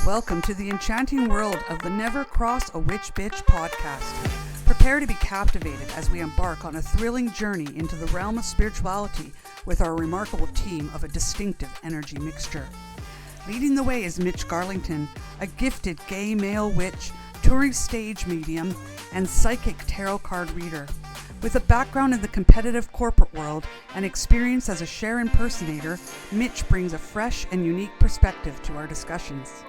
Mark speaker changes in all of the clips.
Speaker 1: Welcome to the enchanting world of the Never Cross a Witch Bitch podcast. Prepare to be captivated as we embark on a thrilling journey into the realm of spirituality with our remarkable team of a distinctive energy mixture. Leading the way is Mitch Garlington, a gifted gay male witch, touring stage medium, and psychic tarot card reader. With a background in the competitive corporate world and experience as a Cher impersonator, Mitch brings a fresh and unique perspective to our discussions.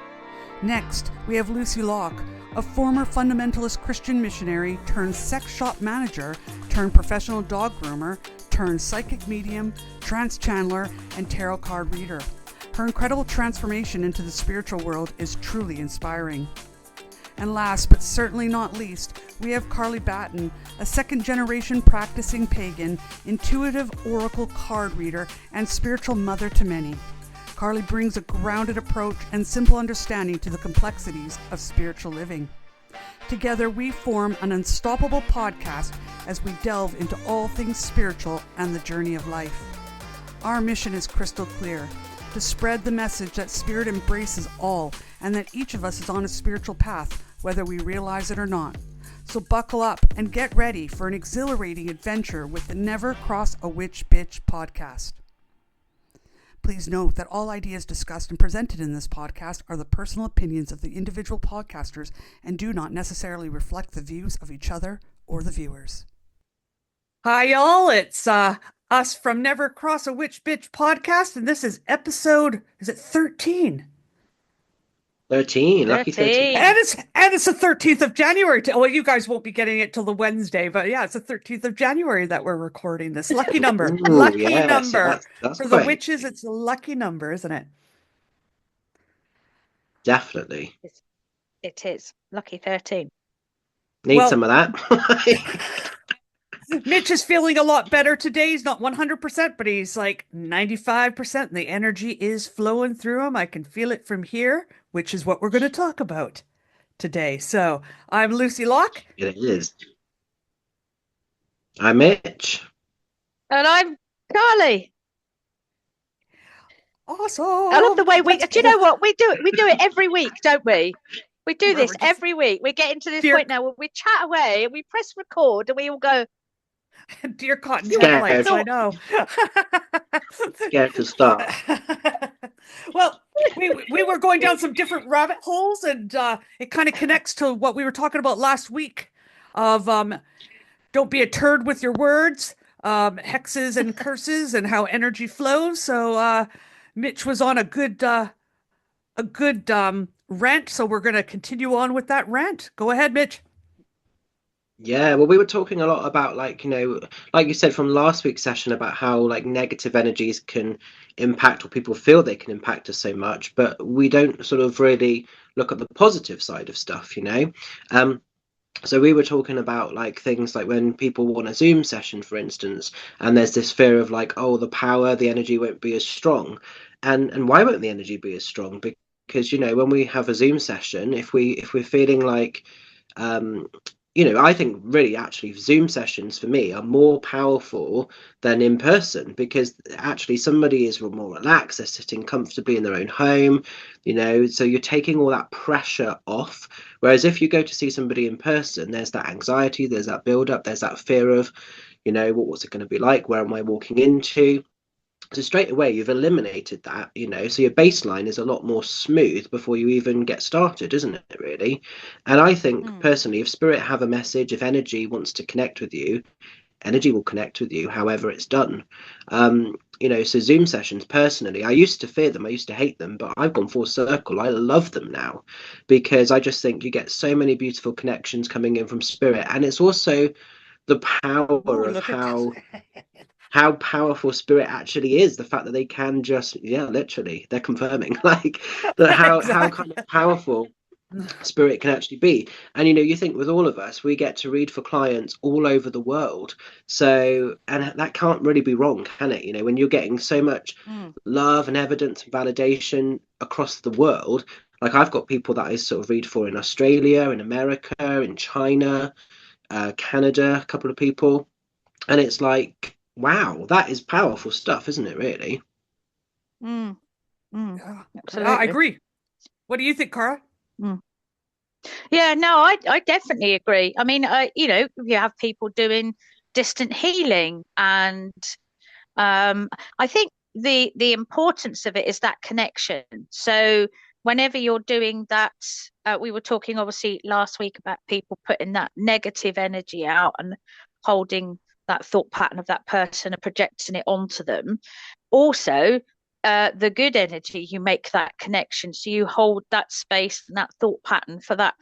Speaker 1: Next, we have Lucy Locke, a former fundamentalist Christian missionary turned sex shop manager turned professional dog groomer turned psychic medium, trance channeler, and tarot card reader. Her incredible transformation into the spiritual world is truly inspiring. And last, but certainly not least, we have Carly Batten, a second-generation practicing pagan, intuitive oracle card reader, and spiritual mother to many. Carly brings a grounded approach and simple understanding to the complexities of spiritual living. Together, we form an unstoppable podcast as we delve into all things spiritual and the journey of life. Our mission is crystal clear: to spread the message that spirit embraces all and that each of us is on a spiritual path, whether we realize it or not. So buckle up and get ready for an exhilarating adventure with the Never Cross a Witch Bitch podcast. Please note that all ideas discussed and presented in this podcast are the personal opinions of the individual podcasters and do not necessarily reflect the views of each other or the viewers. Hi, y'all. It's us from Never Cross a Witch Bitch podcast, and this is episode, is it 13?
Speaker 2: 13, lucky 13.
Speaker 1: And it's the 13th of January. Well, you guys won't be getting it till the Wednesday, but yeah, it's the 13th of January that we're recording this. Lucky number.
Speaker 2: Ooh,
Speaker 1: lucky
Speaker 2: yeah,
Speaker 1: number.
Speaker 2: so that's
Speaker 1: For
Speaker 2: quite...
Speaker 1: the witches, it's a lucky number, isn't it?
Speaker 2: Definitely.
Speaker 3: It is. Lucky 13.
Speaker 2: Need some of that.
Speaker 1: Mitch is feeling a lot better today. He's not 100%, but he's like 95%. And the energy is flowing through him. I can feel it from here, which is what we're going to talk about today. So I'm Lucy Locke.
Speaker 2: It is. I'm Mitch.
Speaker 3: And I'm Carly.
Speaker 1: Awesome.
Speaker 3: I love the way do you know what? We do it every week, don't we? We do this every week. We're getting to this point now where we chat away and we press record and we all go,
Speaker 1: dear cotton headlights, I know.
Speaker 2: Scared to start.
Speaker 1: Well, we were going down some different rabbit holes, and it kind of connects to what we were talking about last week of don't be a turd with your words, hexes and curses, and how energy flows. So Mitch was on a good rant, so we're going to continue on with that rant. Go ahead, Mitch.
Speaker 2: Yeah, well, we were talking a lot about, like, you know, like you said from last week's session about how, like, negative energies can impact, or people feel they can impact us so much, but we don't sort of really look at the positive side of stuff, you know? So we were talking about, like, things like when people want a Zoom session, for instance, and there's this fear of, like, oh, the energy won't be as strong. And why won't the energy be as strong? Because, you know, when we have a Zoom session, if we're feeling like, you know, I think really actually Zoom sessions for me are more powerful than in person, because actually somebody is more relaxed, they're sitting comfortably in their own home, you know, so you're taking all that pressure off. Whereas if you go to see somebody in person, there's that anxiety, there's that build up, there's that fear of, you know, what's it going to be like? Where am I walking into? So straight away you've eliminated that, you know, so your baseline is a lot more smooth before you even get started, isn't it, really? And I think personally, if spirit have a message, if energy wants to connect with you, energy will connect with you however it's done. You know, so Zoom sessions, personally, I used to fear them, I used to hate them, but I've gone full circle. I love them now, because I just think you get so many beautiful connections coming in from spirit. And it's also the power of how powerful spirit actually is, the fact that they can just, literally, they're confirming, like, that how kind of powerful spirit can actually be. And, you know, you think with all of us, we get to read for clients all over the world. So, and that can't really be wrong, can it? You know, when you're getting so much love and evidence and validation across the world, like I've got people that I sort of read for in Australia, in America, in China, Canada, a couple of people. And it's like, wow, that is powerful stuff, isn't it, really?
Speaker 3: Absolutely.
Speaker 1: I agree. What do you think, Cara?
Speaker 3: Mm. Yeah, no, I definitely agree. I mean, you have people doing distant healing, and I think the importance of it is that connection. So whenever you're doing that, we were talking obviously last week about people putting that negative energy out and holding that thought pattern of that person and projecting it onto them. Also, the good energy, you make that connection. So you hold that space and that thought pattern for that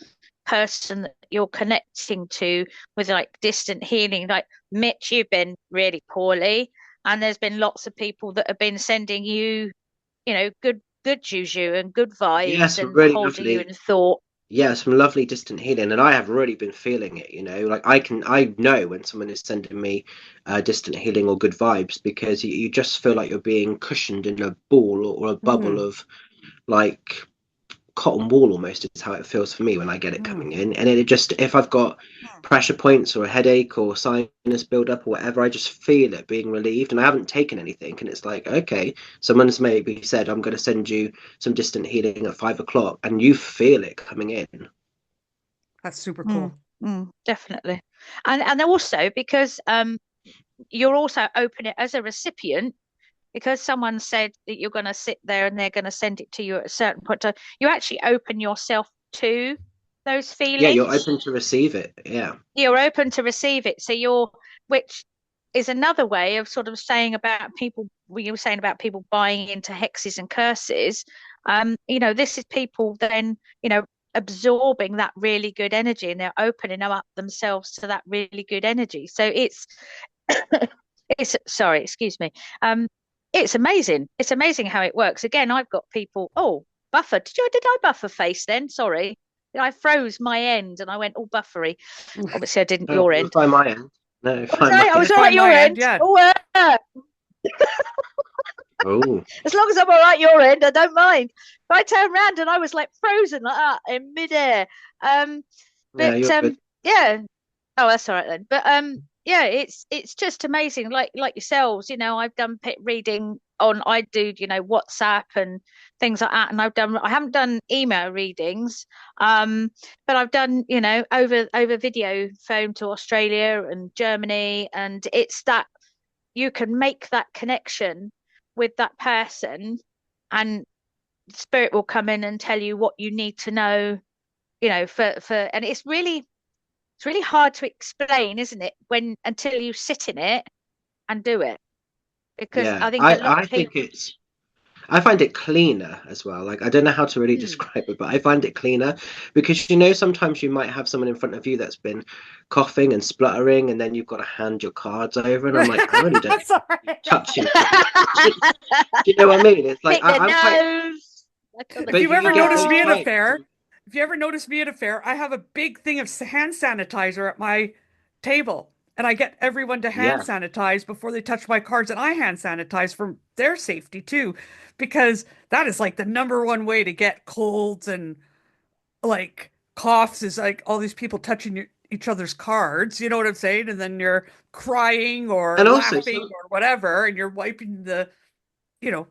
Speaker 3: person that you're connecting to with like distant healing. Like, Mitch, you've been really poorly, and there's been lots of people that have been sending you, good juju and good vibes
Speaker 2: Yes,
Speaker 3: and
Speaker 2: really
Speaker 3: holding you
Speaker 2: lovely.
Speaker 3: in thought.
Speaker 2: Yeah, some lovely distant healing, and I have really been feeling it. Like I know when someone is sending me distant healing or good vibes, because you just feel like you're being cushioned in a ball or a bubble
Speaker 1: Mm,
Speaker 2: of like cotton wool almost is how it feels for me when I get it
Speaker 1: mm,
Speaker 2: coming in. And it just, if I've got
Speaker 1: mm.
Speaker 2: pressure points or a headache or sinus buildup or whatever, I just feel it being relieved, and I haven't taken anything. And it's like, okay, someone's maybe said, I'm going to send you some distant healing at 5 o'clock, and you feel it coming in.
Speaker 1: That's super
Speaker 3: Mm,
Speaker 1: cool.
Speaker 3: definitely. And also because you're also open it as a recipient, because someone said that you're going to sit there and they're going to send it to you at a certain point. So you actually open yourself to those
Speaker 2: Yeah, you're
Speaker 3: feelings.
Speaker 2: open to receive it. Yeah.
Speaker 3: You're open to receive it. So which is another way of sort of saying about people, you were saying about people buying into hexes and curses. This is people then, absorbing that really good energy, and they're opening up themselves to that really good energy. So it's sorry, excuse me. It's amazing. It's amazing how it works. Again, I've got people, oh, buffer. Did I buffer face then? Sorry. I froze my end and I went all buffery. Obviously, I didn't
Speaker 2: Oh,
Speaker 3: your
Speaker 2: it was
Speaker 3: end.
Speaker 2: by my end. No,
Speaker 3: Was
Speaker 2: by my
Speaker 3: I? I was
Speaker 2: end.
Speaker 3: all
Speaker 1: By
Speaker 3: right
Speaker 1: my
Speaker 3: your
Speaker 1: end,
Speaker 3: end.
Speaker 1: yeah.
Speaker 3: Oh,
Speaker 2: Oh,
Speaker 3: as long as I'm all right your end, I don't mind. But I turned around and I was like frozen like that in midair. Um,
Speaker 2: yeah,
Speaker 3: but
Speaker 2: you're good.
Speaker 3: yeah. Oh, that's all right then. But yeah, it's just amazing. Like yourselves, I've done pit reading on. I do, WhatsApp and things like that, and I haven't done email readings, but I've done, over video phone to Australia and Germany, and it's that you can make that connection with that person, and spirit will come in and tell you what you need to know, and it's really hard to explain, isn't it, when until you sit in it and do it? Because
Speaker 2: Yeah,
Speaker 3: I think a
Speaker 2: I
Speaker 3: lot
Speaker 2: I
Speaker 3: of people.
Speaker 2: think I find it cleaner as well. Like, I don't know how to really
Speaker 3: Hmm.
Speaker 2: describe it, but I find it cleaner because sometimes you might have someone in front of you that's been coughing and spluttering, and then you've got to hand your cards over, and I'm like, I really don't
Speaker 1: Sorry.
Speaker 2: touching things. Do you know what I mean? It's like
Speaker 3: Pick their
Speaker 2: I'm quite,
Speaker 3: nose. Like on the
Speaker 1: If
Speaker 2: but
Speaker 1: you
Speaker 2: you
Speaker 1: ever
Speaker 2: get
Speaker 1: notice
Speaker 2: those
Speaker 1: me at a
Speaker 3: keyboard.
Speaker 2: types.
Speaker 1: fair, if you ever notice me at a fair, I have a big thing of hand sanitizer at my table, and I get everyone to hand
Speaker 2: Yeah,
Speaker 1: sanitize before they touch my cards, and I hand sanitize for their safety too, because that is like the number one way to get colds and like coughs is like all these people touching each other's cards. You know what I'm saying? And then you're crying or
Speaker 2: and also
Speaker 1: laughing
Speaker 2: some
Speaker 1: or whatever, and you're wiping you know,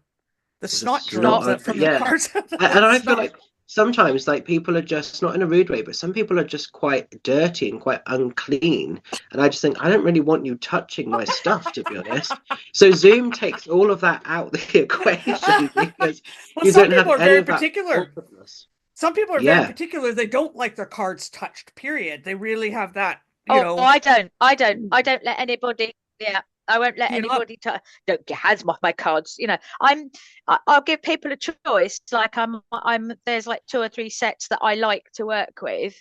Speaker 1: the
Speaker 2: the
Speaker 1: snot
Speaker 2: snot
Speaker 1: drops
Speaker 3: Snot.
Speaker 2: of
Speaker 1: from the
Speaker 2: yeah.
Speaker 1: cards.
Speaker 2: And I feel
Speaker 1: Snot.
Speaker 2: like sometimes, like, people are just not in a rude way, but some people are just quite dirty and quite unclean. And I just think, I don't really want you touching my stuff, to be honest. So Zoom takes all of that out the equation because
Speaker 1: Well,
Speaker 2: you
Speaker 1: some
Speaker 2: don't have
Speaker 1: people are
Speaker 2: any
Speaker 1: very
Speaker 2: of that
Speaker 1: particular.
Speaker 2: awkwardness.
Speaker 1: Some people are very
Speaker 2: Yeah.
Speaker 1: particular. They don't like their cards touched, period. They really have that,
Speaker 3: Oh, I don't. I don't. I don't let anybody. Yeah, I won't let
Speaker 1: you know,
Speaker 3: anybody to. Don't get hands off my cards. I'll give people a choice. Like There's like two or three sets that I like to work with,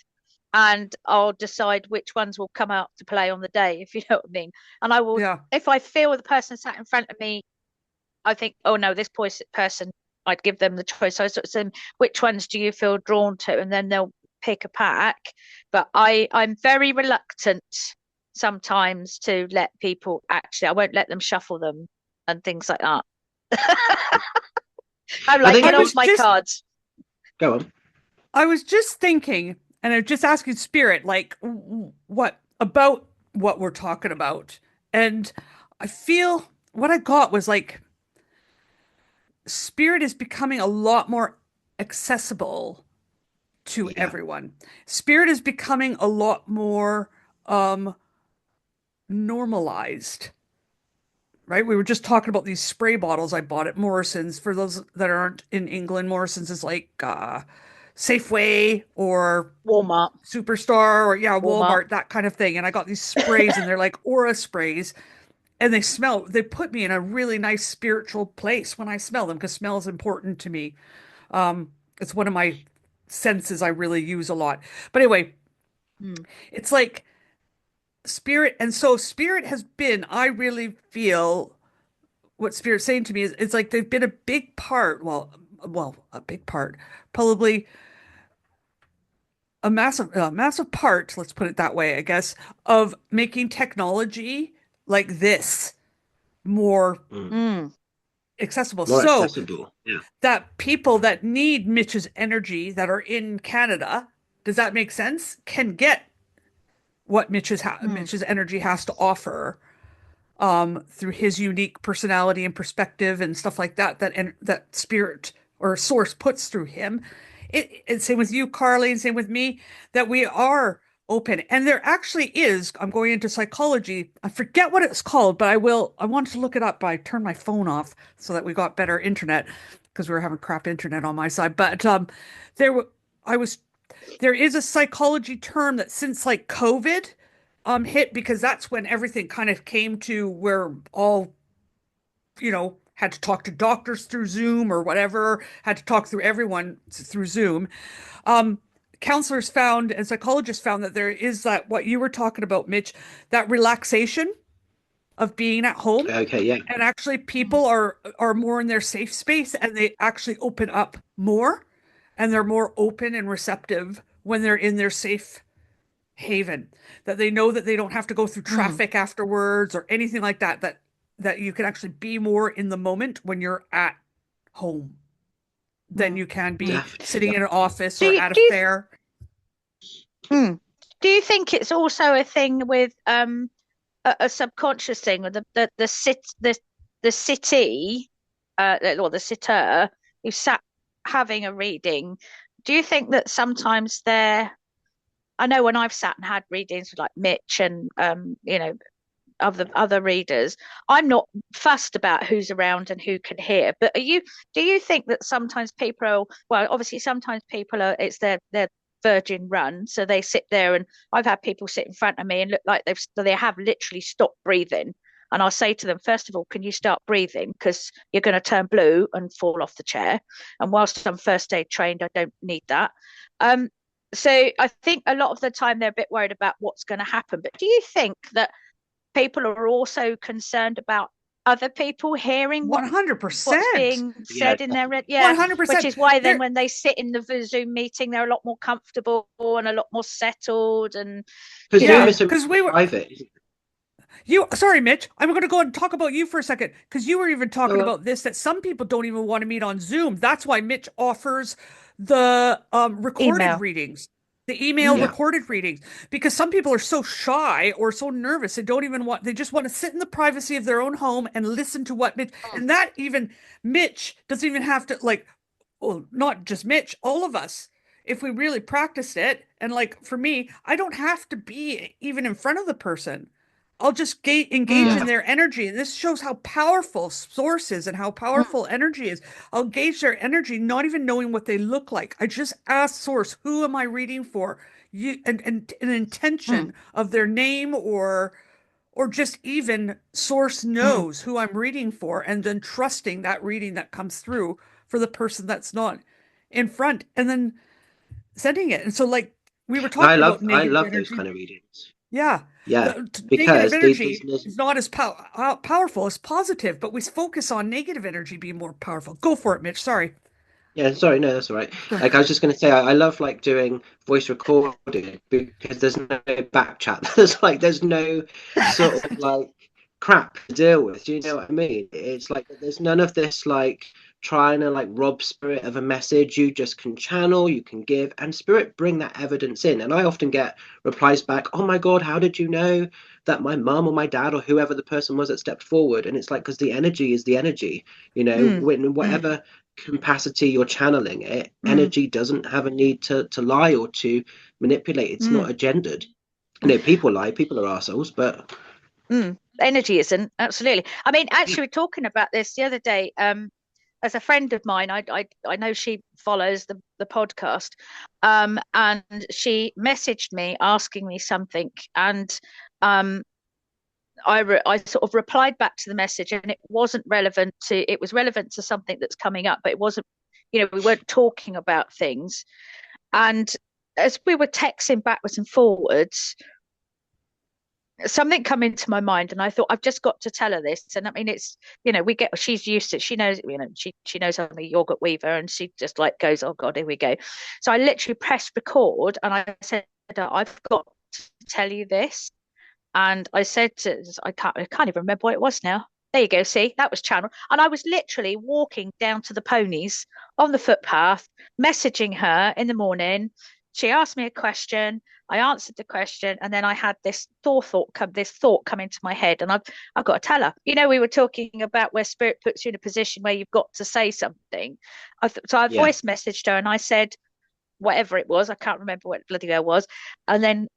Speaker 3: and I'll decide which ones will come out to play on the day, if you know what I mean. And I will,
Speaker 1: yeah.
Speaker 3: if I feel the person sat in front of me, I think, oh no, this person, I'd give them the choice. So I sort of say, which ones do you feel drawn to? And then they'll pick a pack. But I'm very reluctant sometimes to let people I won't let them shuffle them and things like that. I'm
Speaker 2: I
Speaker 3: like,
Speaker 2: think
Speaker 3: get
Speaker 1: I
Speaker 2: it
Speaker 3: off
Speaker 1: was
Speaker 2: was,
Speaker 3: my
Speaker 1: just
Speaker 3: cards.
Speaker 2: go on.
Speaker 1: I was just thinking, and I'm just asking Spirit, like, what about what we're talking about? And I feel what I got was like, Spirit is becoming a lot more accessible to
Speaker 2: Yeah.
Speaker 1: everyone. Spirit is becoming a lot more normalized, right? We were just talking about these spray bottles I bought at Morrison's. For those that aren't in England, Morrison's is like Safeway or
Speaker 3: Walmart.
Speaker 1: Superstar or
Speaker 3: Walmart.
Speaker 1: Walmart, that kind of thing. And I got these sprays and they're like aura sprays and they put me in a really nice spiritual place when I smell them because smell is important to me. It's one of my senses I really use a lot. But anyway,
Speaker 3: Mm.
Speaker 1: it's like spirit. And so spirit has been, I really feel what spirit's saying to me is it's like they've been a big part, a big part, probably a massive part, let's put it that way, I guess, of making technology like this more
Speaker 3: Mm.
Speaker 1: accessible.
Speaker 2: More
Speaker 1: So
Speaker 2: accessible. Yeah.
Speaker 1: that people that need Mitch's energy that are in Canada, does that make sense? Can get what
Speaker 3: Mm.
Speaker 1: Mitch's energy has to offer through his unique personality and perspective and stuff like that that spirit or source puts through him. And same with you, Carly, and same with me, that we are open. And there actually is, I'm going into psychology. I forget what it's called, but I wanted to look it up, but I turned my phone off so that we got better internet because we were having crap internet on my side. But there I was there is a psychology term that since like COVID hit because that's when everything kind of came to where all, had to talk to doctors through Zoom or whatever, had to talk through everyone through Zoom. Um, Counselors found and psychologists found that there is that what you were talking about, Mitch, that relaxation of being at home.
Speaker 2: Okay. Yeah.
Speaker 1: And actually people are more in their safe space and they actually open up more and they're more open and receptive when they're in their safe haven, that they know that they don't have to go through
Speaker 3: Mm.
Speaker 1: traffic afterwards or anything like that, that you can actually be more in the moment when you're at home than
Speaker 3: Mm.
Speaker 1: you can
Speaker 3: Mm.
Speaker 1: be
Speaker 2: Definitely.
Speaker 1: sitting in an office
Speaker 3: Do
Speaker 1: or
Speaker 3: you,
Speaker 1: at a
Speaker 3: do you,
Speaker 1: fair.
Speaker 3: mm. Do you think it's also a thing with a subconscious thing with the city or the sitter who sat having a reading? Do you think that sometimes I know when I've sat and had readings with like Mitch and other readers, I'm not fussed about who's around and who can hear. But do you think that sometimes well, obviously sometimes people are it's their virgin run, so they sit there, and I've had people sit in front of me and look like they have literally stopped breathing. And I'll say to them, first of all, can you start breathing? Because you're going to turn blue and fall off the chair. And whilst I'm first aid trained, I don't need that. Um, so I think a lot of the time they're a bit worried about what's going to happen. But do you think that people are also concerned about other people hearing what's
Speaker 1: 100%.
Speaker 3: being
Speaker 2: Yeah.
Speaker 3: said in their yeah, which
Speaker 1: 100%.
Speaker 3: is why then
Speaker 1: There,
Speaker 3: when they sit in the Zoom meeting, they're a lot more comfortable and a lot more settled, and
Speaker 2: Because
Speaker 3: you
Speaker 2: Zoom
Speaker 1: yeah,
Speaker 3: know,
Speaker 2: is so
Speaker 1: because we were
Speaker 2: private.
Speaker 1: sorry, Mitch, I'm going to go and talk about you for a second because you were even talking
Speaker 2: Oh,
Speaker 1: about this that some people don't even want to meet on Zoom. That's why Mitch offers the recorded
Speaker 3: email.
Speaker 1: readings, the email
Speaker 3: Mm,
Speaker 2: yeah.
Speaker 1: recorded readings, because some people are so shy or so nervous they just want to sit in the privacy of their own home and listen to what Mitch,
Speaker 3: mm,
Speaker 1: and that even Mitch doesn't even have to like, well, not just Mitch, all of us. If we really practiced it, and like for me, I don't have to be even in front of the person. I'll just engage in
Speaker 3: mm,
Speaker 2: Yeah.
Speaker 1: their energy. And this shows how powerful source is and how
Speaker 3: mm,
Speaker 1: powerful energy is. I'll gauge their energy, not even knowing what they look like. I just ask source, who am I reading for? And an
Speaker 3: mm,
Speaker 1: intention of their name or just even source
Speaker 3: mm,
Speaker 1: knows who I'm reading for, and then trusting that reading that comes through for the person that's not in front, and then sending it. And so like we were
Speaker 2: I
Speaker 1: talking about
Speaker 2: love I
Speaker 1: negative
Speaker 2: love those
Speaker 1: energy.
Speaker 2: kind of readings.
Speaker 1: Yeah,
Speaker 2: Yeah.
Speaker 1: the negative
Speaker 2: Because
Speaker 1: energy is not as powerful as positive, but we focus on negative energy being more powerful. Go for it, Mitch. Sorry.
Speaker 2: yeah, sorry, no, that's all right.
Speaker 1: Sorry.
Speaker 2: Like I was just going to say, I love like doing voice recording because there's no back chat. There's no sort of like crap to deal with. Do you know what I mean? It's like there's none of this like trying to like rob spirit of a message. You just can channel, you can give, and spirit bring that evidence in. And I often get replies back, oh my God, how did you know that my mum or my dad or whoever the person was that stepped forward? And it's like, because the energy is the energy, when whatever capacity you're channeling it, energy doesn't have a need to lie or to manipulate. It's not agendered. People lie, people are assholes, but
Speaker 3: energy isn't. Absolutely. I mean, actually, we're talking about this the other day. As a friend of mine, I know she follows the podcast, and she messaged me asking me something, and I sort of replied back to the message, and it wasn't relevant to. It was relevant to something that's coming up, but it wasn't. We weren't talking about things, and as we were texting backwards and forwards, something come into my mind, and I thought, I've just got to tell her this. And I mean, it's she's used to, she knows, she knows I'm a yogurt weaver, and she just like goes, oh God, here we go. So I literally pressed record, and I said, I've got to tell you this. And I said I can't even remember what it was now. There you go. See, that was channel. And I was literally walking down to the ponies on the footpath, messaging her in the morning. She asked me a question. I answered the question, and then I had this thought come into my head, and I've got to tell her. We were talking about where spirit puts you in a position where you've got to say something. So I voice messaged her, and I said whatever it was. I can't remember what bloody hell was, and then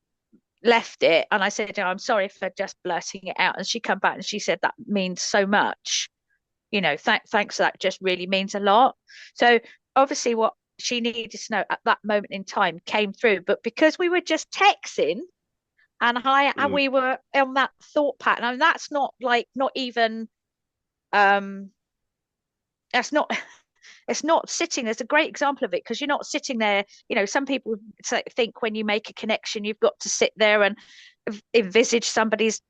Speaker 3: left it. And I said, I'm sorry for just blurting it out. And she come back and she said, that means so much. Thanks for that. Just really means a lot. So obviously, what she needed to know at that moment in time came through, but because we were just texting and we were on that thought pattern, and that's not even that's not it's not sitting. There's a great example of it, because you're not sitting there. Some people think when you make a connection, you've got to sit there and envisage somebody's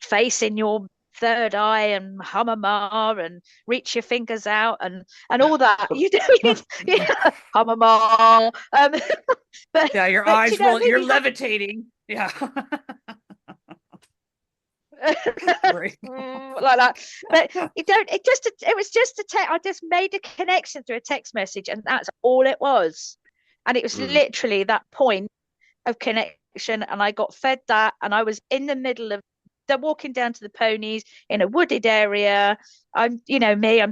Speaker 3: face in your third eye and hum a ma and reach your fingers out and all that. You do hum a ma.
Speaker 1: But yeah, your eyes roll. You're levitating. Yeah.
Speaker 3: like that, but it was just a text. I just made a connection through a text message, and that's all it was. And it was literally that point of connection, and I got fed that, and I was in the middle of walking down to the ponies in a wooded area. I'm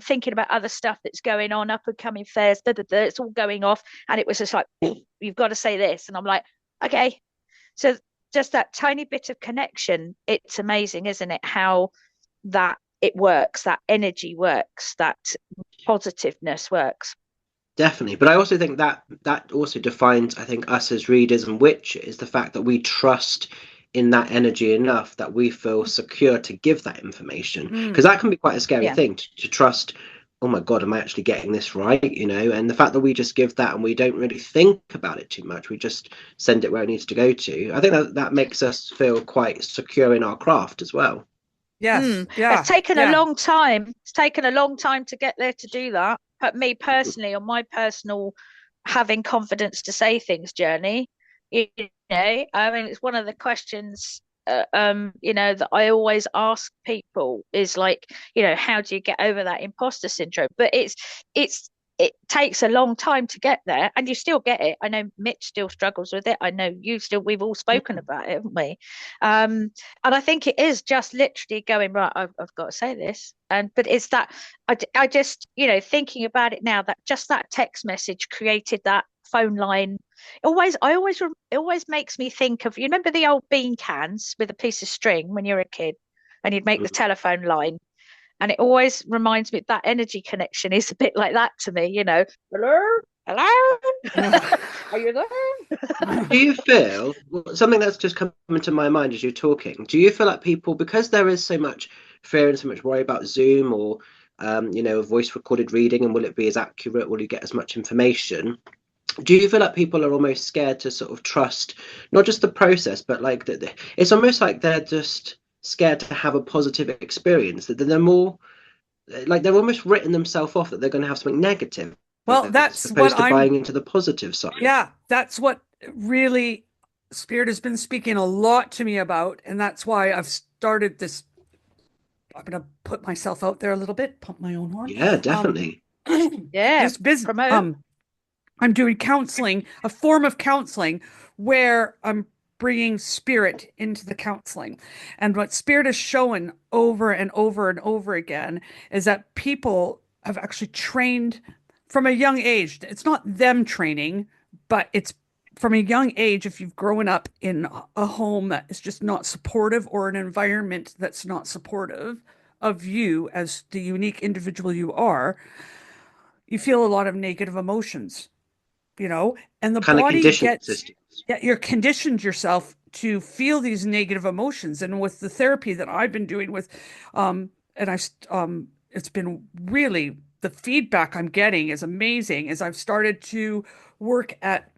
Speaker 3: thinking about other stuff that's going on, up and coming fairs, it's all going off, and it was just like, you've got to say this, and I'm like, okay. So just that tiny bit of connection, it's amazing, isn't it, how that it works, that energy works, that positiveness works.
Speaker 2: Definitely. But I also think that also defines, I think, us as readers and witches, the fact that we trust in that energy enough that we feel secure to give that information, because that can be quite a scary thing to trust. Oh my God, am I actually getting this right? And the fact that we just give that and we don't really think about it too much, we just send it where it needs to go to. I think that makes us feel quite secure in our craft as well.
Speaker 1: Yes. Yeah.
Speaker 3: It's taken a long time. It's taken a long time to get there to do that. But me personally, on my personal having confidence to say things journey, I mean, it's one of the questions that I always ask people is like, how do you get over that imposter syndrome? But it takes a long time to get there, and you still get it. I know Mitch still struggles with it. I know we've all spoken about it, haven't we? And I think it is just literally going, right, I've got to say this. But it's that I just, thinking about it now, that just that text message created that phone line. It always makes me think of, you remember the old bean cans with a piece of string when you were a kid, and you'd make the telephone line, and it always reminds me that energy connection is a bit like that to me. Hello, are you there?
Speaker 2: Do you feel something that's just come into my mind as you're talking? Do you feel like people, because there is so much fear and so much worry about Zoom or a voice recorded reading, and will it be as accurate? Will you get as much information? Do you feel like people are almost scared to sort of trust not just the process, but like it's almost like they're just scared to have a positive experience, that they're more like they're almost written themselves off that they're going to have something negative?
Speaker 1: Well, that's
Speaker 2: opposed to buying into the positive side.
Speaker 1: Yeah, that's what really Spirit has been speaking a lot to me about, and that's why I've started this. I'm going to put myself out there a little bit, pump my own horn.
Speaker 2: Yeah, definitely.
Speaker 3: Yeah,
Speaker 1: this business.
Speaker 3: promote.
Speaker 1: I'm doing counseling, a form of counseling where I'm bringing spirit into the counseling. And what spirit is showing over and over and over again is that people have actually trained from a young age. It's not them training, but it's from a young age. If you've grown up in a home that is just not supportive or an environment that's not supportive of you as the unique individual you are, you feel a lot of negative emotions, and the
Speaker 2: Kind of
Speaker 1: body
Speaker 2: conditioning
Speaker 1: gets,
Speaker 2: systems.
Speaker 1: yeah, you're conditioned yourself to feel these negative emotions. And with the therapy that I've been doing with, and it's been really, the feedback I'm getting is amazing as I've started to work at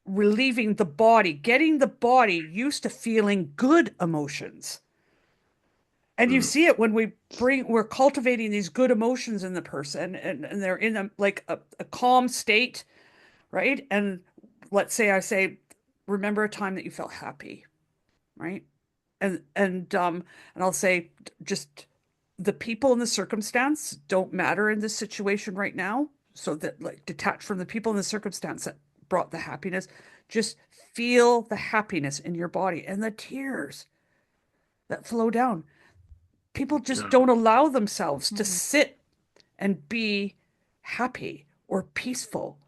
Speaker 1: relieving the body, getting the body used to feeling good emotions. And you
Speaker 2: Mm.
Speaker 1: see it when we're cultivating these good emotions in the person, and they're in a calm state, right? And let's say I say, remember a time that you felt happy, right? And I'll say, just the people and the circumstance don't matter in this situation right now. So that, like, detach from the people and the circumstance that brought the happiness. Just feel the happiness in your body and the tears that flow down. People just
Speaker 2: Oh.
Speaker 1: don't allow themselves to
Speaker 3: Mm.
Speaker 1: sit and be happy or peaceful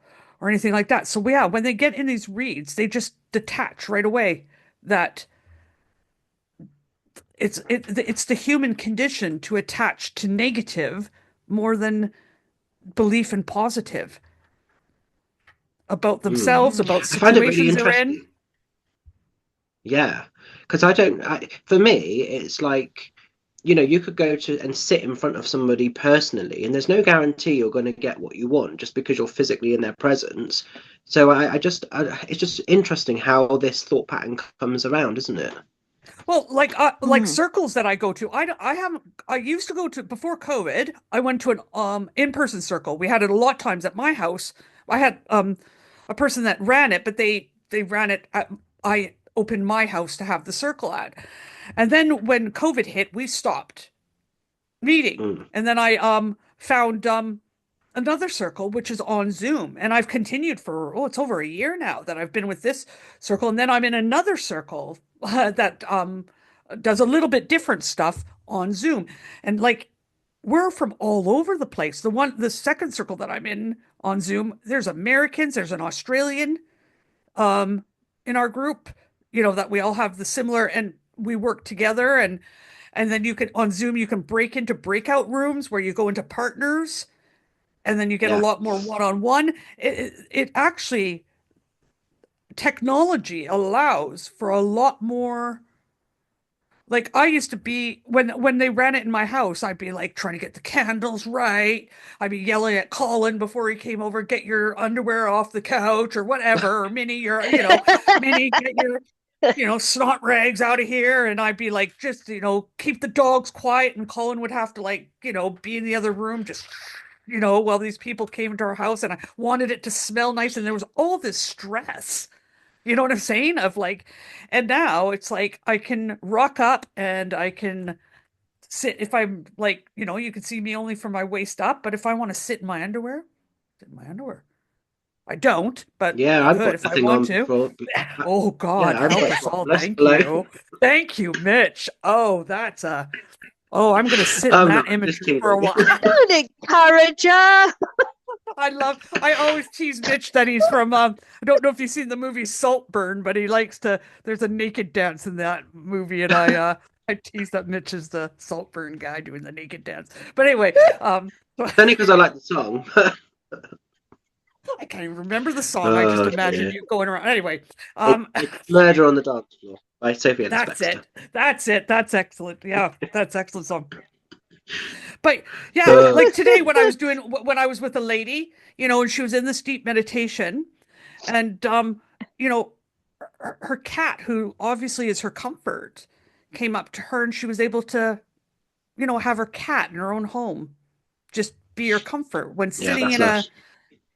Speaker 1: or anything like that. So yeah, when they get in these reads, they just detach right away that it's the human condition to attach to negative more than belief in positive about
Speaker 2: Mm.
Speaker 1: themselves,
Speaker 3: Mm.
Speaker 1: about
Speaker 2: I find it really
Speaker 1: situations they're in.
Speaker 2: interesting. Yeah, because I don't. For me, it's like, you could go to and sit in front of somebody personally, and there's no guarantee you're going to get what you want just because you're physically in their presence. So it's just interesting how this thought pattern comes around, isn't it?
Speaker 1: Well, like
Speaker 3: Mm.
Speaker 1: circles that I go to, I haven't. I used to go to, before COVID. I went to an in-person circle. We had it a lot of times at my house. I had a person that ran it, but they ran it at, I opened my house to have the circle at. And then when COVID hit, we stopped meeting.
Speaker 2: Mm.
Speaker 1: And then I found another circle, which is on Zoom. And I've continued for, it's over a year now that I've been with this circle. And then I'm in another circle that does a little bit different stuff on Zoom. And like, we're from all over the place. The second circle that I'm in on Zoom, there's Americans, there's an Australian um, in our group, that we all have the similar, and we work together. And then you can, on Zoom, you can break into breakout rooms where you go into partners, and then you get a
Speaker 2: Yeah.
Speaker 1: lot more one-on-one. It actually, technology allows for a lot more. Like, I used to be, when they ran it in my house, I'd be like trying to get the candles right. I'd be yelling at Colin before he came over, get your underwear off the couch or whatever, or Minnie, Minnie, get your, snot rags out of here. And I'd be like, just, keep the dogs quiet. And Colin would have to, like, be in the other room, just, while these people came into our house, and I wanted it to smell nice. And there was all this stress. You know what I'm saying? Of like, and now it's like I can rock up and I can sit, if I'm like, you can see me only from my waist up, but if I want to sit in my underwear, sit in my underwear. I don't, but
Speaker 2: Yeah,
Speaker 1: I
Speaker 2: I've
Speaker 1: could
Speaker 2: got
Speaker 1: if I
Speaker 2: nothing
Speaker 1: want
Speaker 2: on
Speaker 1: to.
Speaker 2: before.
Speaker 1: Oh God,
Speaker 2: Yeah, I've
Speaker 1: help
Speaker 2: got
Speaker 1: us all.
Speaker 2: topless
Speaker 1: Thank
Speaker 2: below.
Speaker 1: you. Thank you, Mitch. Oh, I'm gonna sit in that
Speaker 2: I'm just
Speaker 1: imagery for a
Speaker 2: kidding.
Speaker 1: while.
Speaker 3: Don't encourage her.
Speaker 1: I always tease Mitch that he's from, I don't know if you've seen the movie Saltburn, but there's a naked dance in that movie. And I tease that Mitch is the Saltburn guy doing the naked dance. But anyway,
Speaker 2: It's only because I like the song.
Speaker 1: I can't even remember the song. I just
Speaker 2: Oh
Speaker 1: imagine
Speaker 2: dear.
Speaker 1: you going around. Anyway,
Speaker 2: It's Murder on the Dance Floor by Sophie
Speaker 1: that's
Speaker 2: Ellis-Bextor.
Speaker 1: it. That's it. That's excellent. Yeah, that's excellent song. But yeah,
Speaker 2: Uh,
Speaker 1: like today when I was with a lady, and she was in this deep meditation, and you know, her cat, who obviously is her comfort, came up to her, and she was able to, have her cat in her own home just be her comfort when
Speaker 2: yeah,
Speaker 1: sitting
Speaker 2: that's
Speaker 1: in a
Speaker 2: lush.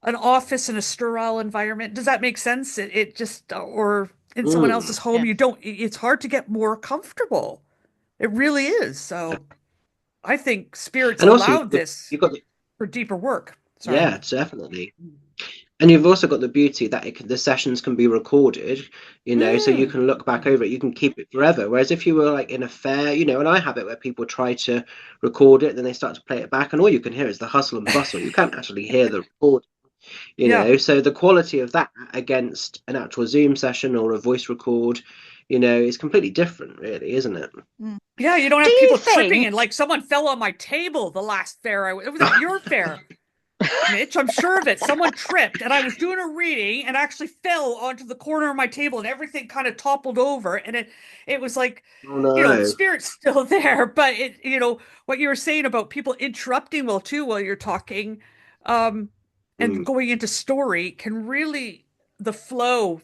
Speaker 1: an office in a sterile environment. Does that make sense? It just, or in someone
Speaker 2: Mm.
Speaker 1: else's home,
Speaker 3: Yeah.
Speaker 1: you don't, it's hard to get more comfortable. It really is. So I think spirits
Speaker 2: And also
Speaker 1: allowed this
Speaker 2: you've got the
Speaker 1: for deeper work. Sorry.
Speaker 2: Yeah, definitely. And you've also got the beauty that the sessions can be recorded, so you
Speaker 1: Mm.
Speaker 2: can look back over it, you can keep it forever. Whereas if you were like in a fair, and I have it where people try to record it, then they start to play it back, and all you can hear is the hustle and bustle. You can't actually hear the record,
Speaker 1: Yeah.
Speaker 2: So the quality of that against an actual Zoom session or a voice record, is completely different, really, isn't it?
Speaker 3: Mm.
Speaker 1: Yeah, you don't
Speaker 3: Do
Speaker 1: have
Speaker 3: you
Speaker 1: people tripping
Speaker 3: think?
Speaker 1: and like someone fell on my table the last fair it was at your fair, Mitch. I'm sure of it. Someone tripped and I was doing a reading and actually fell onto the corner of my table and everything kind of toppled over and it was like,
Speaker 2: Oh
Speaker 1: the
Speaker 2: no.
Speaker 1: spirit's still there, but what you were saying about people interrupting while you're talking, um, and
Speaker 2: Mm,
Speaker 1: going into story can really the flow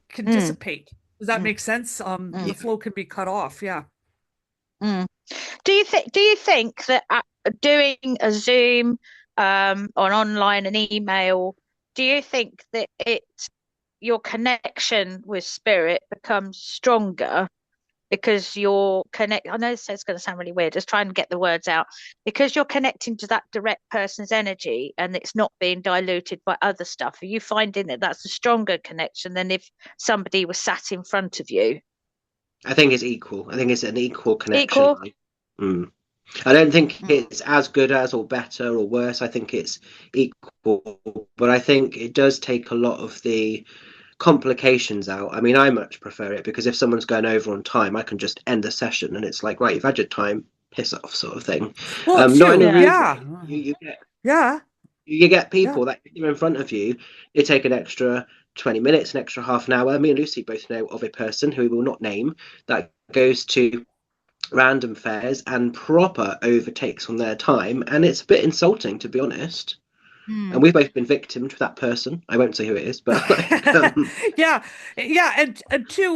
Speaker 1: can
Speaker 3: Mm,
Speaker 1: dissipate. Does that
Speaker 3: mm,
Speaker 1: make sense? The
Speaker 3: mm,
Speaker 2: yeah.
Speaker 1: flow can be cut off. Yeah.
Speaker 3: mm. Do you think that doing a Zoom, on online and email, do you think that your connection with spirit becomes stronger because you're connect? I know this is going to sound really weird. Just try and get the words out. Because you're connecting to that direct person's energy and it's not being diluted by other stuff. Are you finding that that's a stronger connection than if somebody was sat in front of you?
Speaker 2: I think it's equal. I think it's an equal connection.
Speaker 3: Equal?
Speaker 2: Mm. I don't think
Speaker 3: Mm,
Speaker 2: it's as good as or better or worse. I think it's equal, but I think it does take a lot of the complications out. I mean, I much prefer it because if someone's going over on time, I can just end the session and it's like, right, you've had your time, piss off, sort of thing.
Speaker 1: Well,
Speaker 2: Not in a
Speaker 1: true.
Speaker 3: yeah.
Speaker 2: rude
Speaker 1: Yeah.
Speaker 2: way.
Speaker 1: Yeah.
Speaker 2: You get
Speaker 1: Yeah.
Speaker 2: people that are in front of you. They take an extra 20 minutes, an extra half an hour. Me and Lucy both know of a person who we will not name that goes to random fairs and proper overtakes on their time, and it's a bit insulting, to be honest. And
Speaker 3: Mm,
Speaker 2: we've both been victim to that person. I won't say who it is, but
Speaker 1: Yeah. Yeah. And to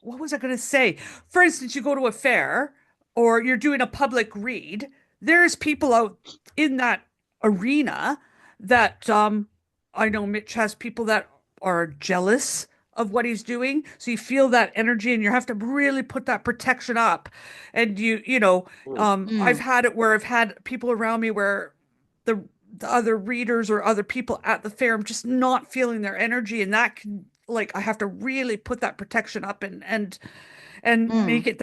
Speaker 1: what was I going to say? For instance, you go to a fair or you're doing a public read, there's people out in that arena that I know Mitch has people that are jealous of what he's doing. So you feel that energy and you have to really put that protection up. And I've
Speaker 3: mm,
Speaker 1: had it where I've had people around me where the the other readers or other people at the fair, I'm just not feeling their energy, and that can like I have to really put that protection up and
Speaker 3: mm,
Speaker 1: make it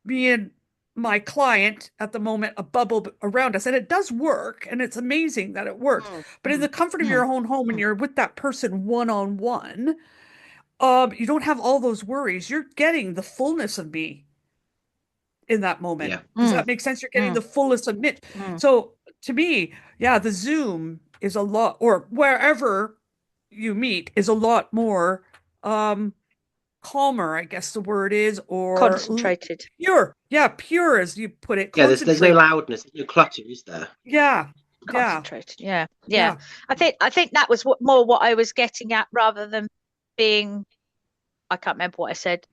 Speaker 1: me and my client at the moment a bubble around us, and it does work, and it's amazing that it works.
Speaker 3: mm,
Speaker 1: But in
Speaker 3: mm,
Speaker 1: the comfort of
Speaker 3: mm,
Speaker 1: your own home, when you're with that person one on one, you don't have all those worries. You're getting the fullness of me in that moment.
Speaker 2: yeah,
Speaker 1: Does
Speaker 3: mm,
Speaker 1: that make sense? You're getting
Speaker 3: mm,
Speaker 1: the fullest of Mitch.
Speaker 3: mm.
Speaker 1: So to me, yeah, the Zoom is a lot, or wherever you meet is a lot more um calmer, I guess the word is, or
Speaker 3: Concentrated.
Speaker 1: pure. Yeah, pure as you put it,
Speaker 2: yeah. There's no
Speaker 1: concentrated.
Speaker 2: loudness, there's no clutter, is there?
Speaker 1: Yeah, yeah,
Speaker 3: Concentrated. Yeah. Yeah.
Speaker 1: yeah.
Speaker 3: I think that was more what I was getting at rather than being, I can't remember what I said.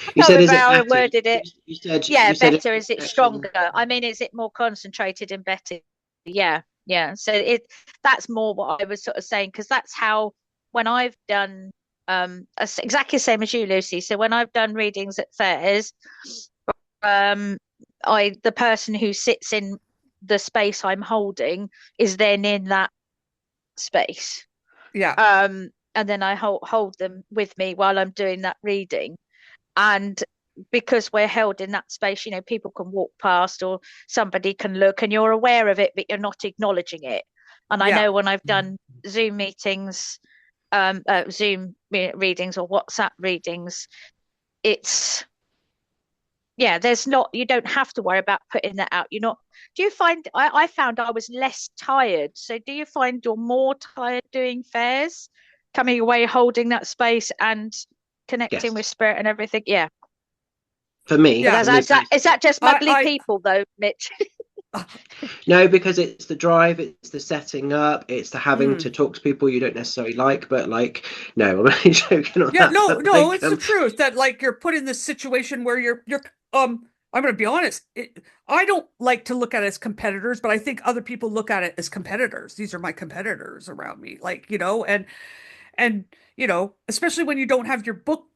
Speaker 3: I
Speaker 2: You
Speaker 3: can't
Speaker 2: said, is
Speaker 3: remember
Speaker 2: it
Speaker 3: how I
Speaker 2: better?
Speaker 3: worded it.
Speaker 2: You said
Speaker 3: Yeah,
Speaker 2: you said
Speaker 3: better.
Speaker 2: it's
Speaker 3: Is it
Speaker 2: better.
Speaker 3: stronger? I mean, is it more concentrated and better? Yeah, yeah. So that's more what I was sort of saying because that's how when I've done exactly the same as you, Lucy. So when I've done readings at fairs, um I the person who sits in the space I'm holding is then in that space.
Speaker 1: Yeah.
Speaker 3: And then I hold them with me while I'm doing that reading. And because we're held in that space, people can walk past or somebody can look and you're aware of it, but you're not acknowledging it. And I
Speaker 1: Yeah.
Speaker 3: know when I've done Zoom meetings, Zoom readings or WhatsApp readings, it's, yeah, there's not, you don't have to worry about putting that out. You're not, do you find, I found I was less tired. So do you find you're more tired doing fairs, coming away, holding that space and connecting with
Speaker 2: Yes,
Speaker 3: spirit and everything? Yeah.
Speaker 2: for me,
Speaker 3: But
Speaker 1: Yeah.
Speaker 2: for me
Speaker 3: is that
Speaker 2: personally.
Speaker 3: just muggly
Speaker 1: I
Speaker 3: people though, Mitch?
Speaker 1: I
Speaker 2: No, because it's the drive, it's the setting up, it's the having to
Speaker 1: mm.
Speaker 2: talk to people you don't necessarily like. But like, no, I'm only joking on
Speaker 1: Yeah,
Speaker 2: that.
Speaker 1: no,
Speaker 2: But
Speaker 1: no,
Speaker 2: like,
Speaker 1: it's the truth that like you're put in this situation where you're I'm gonna be honest. I don't like to look at it as competitors, but I think other people look at it as competitors. These are my competitors around me, like, and especially when you don't have your book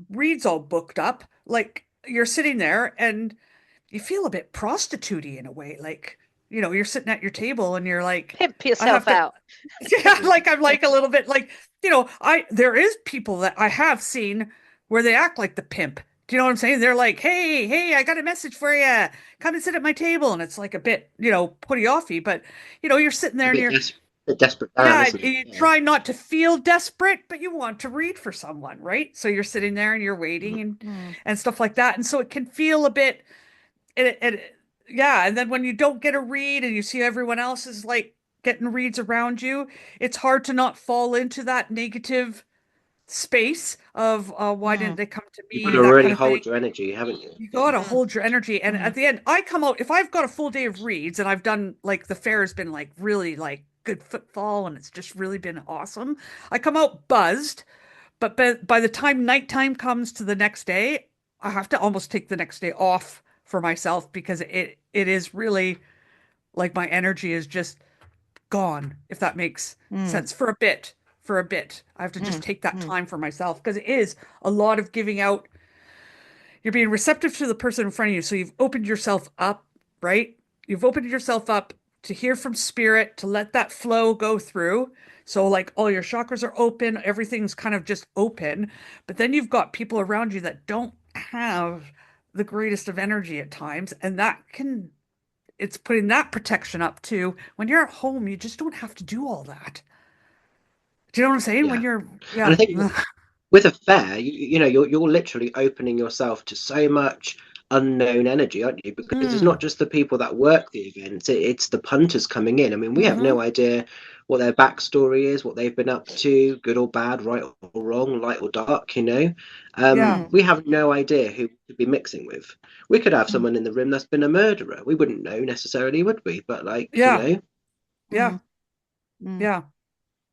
Speaker 1: reads all booked up, like you're sitting there and you feel a bit prostitutey in a way, like, you're sitting at your table and you're like,
Speaker 3: Pimp
Speaker 1: I have
Speaker 3: yourself
Speaker 1: to,
Speaker 3: out.
Speaker 1: yeah, like I'm like a little bit like, there is people that I have seen where they act like the pimp. Do you know what I'm saying? They're like, hey, I got a message for you. Come and sit at my table. And it's like a bit, putty offy, but you're sitting
Speaker 2: A
Speaker 1: there and
Speaker 2: bit
Speaker 1: you're,
Speaker 2: desperate down,
Speaker 1: yeah,
Speaker 2: isn't it?
Speaker 1: you
Speaker 2: Yeah.
Speaker 1: try not to feel desperate, but you want to read for someone, right? So you're sitting there and you're waiting and
Speaker 3: Mm,
Speaker 1: stuff like that. And so it can feel a bit yeah, and then when you don't get a read and you see everyone else is like getting reads around you, it's hard to not fall into that negative space of why didn't
Speaker 3: mm,
Speaker 1: they come to
Speaker 2: You've got
Speaker 1: me,
Speaker 2: to
Speaker 1: that kind
Speaker 2: really
Speaker 1: of thing.
Speaker 2: hold your energy, haven't you?
Speaker 1: You
Speaker 2: Yeah.
Speaker 1: gotta
Speaker 3: mm,
Speaker 1: hold your energy. And at
Speaker 3: mm,
Speaker 1: the end, I come out, if I've got a full day of reads and I've done like the fair has been like really like good footfall and it's just really been awesome, I come out buzzed. But by the time nighttime comes to the next day, I have to almost take the next day off for myself because it is really like my energy is just gone, if that makes
Speaker 3: mm,
Speaker 1: sense. For a bit, for a bit. I have to just
Speaker 3: mm,
Speaker 1: take that
Speaker 3: mm,
Speaker 1: time for myself because it is a lot of giving out. You're being receptive to the person in front of you. So you've opened yourself up, right? You've opened yourself up to hear from spirit, to let that flow go through. So, like, all your chakras are open, everything's kind of just open. But then you've got people around you that don't have the greatest of energy at times. And it's putting that protection up too. When you're at home, you just don't have to do all that. Do you know what I'm saying? When
Speaker 2: Yeah.
Speaker 1: you're,
Speaker 2: And I
Speaker 1: yeah.
Speaker 2: think with a fair, you're literally opening yourself to so much unknown energy, aren't you? Because it's
Speaker 1: Mm,
Speaker 2: not just the people that work the events, it's the punters coming in. I mean, we have
Speaker 1: hmm.
Speaker 2: no idea what their backstory is, what they've been up to, good or bad, right or wrong, light or dark.
Speaker 1: Yeah,
Speaker 3: mm,
Speaker 2: We have no idea who to be mixing with. We could have
Speaker 3: mm,
Speaker 2: someone in the room that's been a murderer. We wouldn't know necessarily, would we? But like,
Speaker 1: yeah, yeah,
Speaker 3: mm, mm,
Speaker 1: yeah.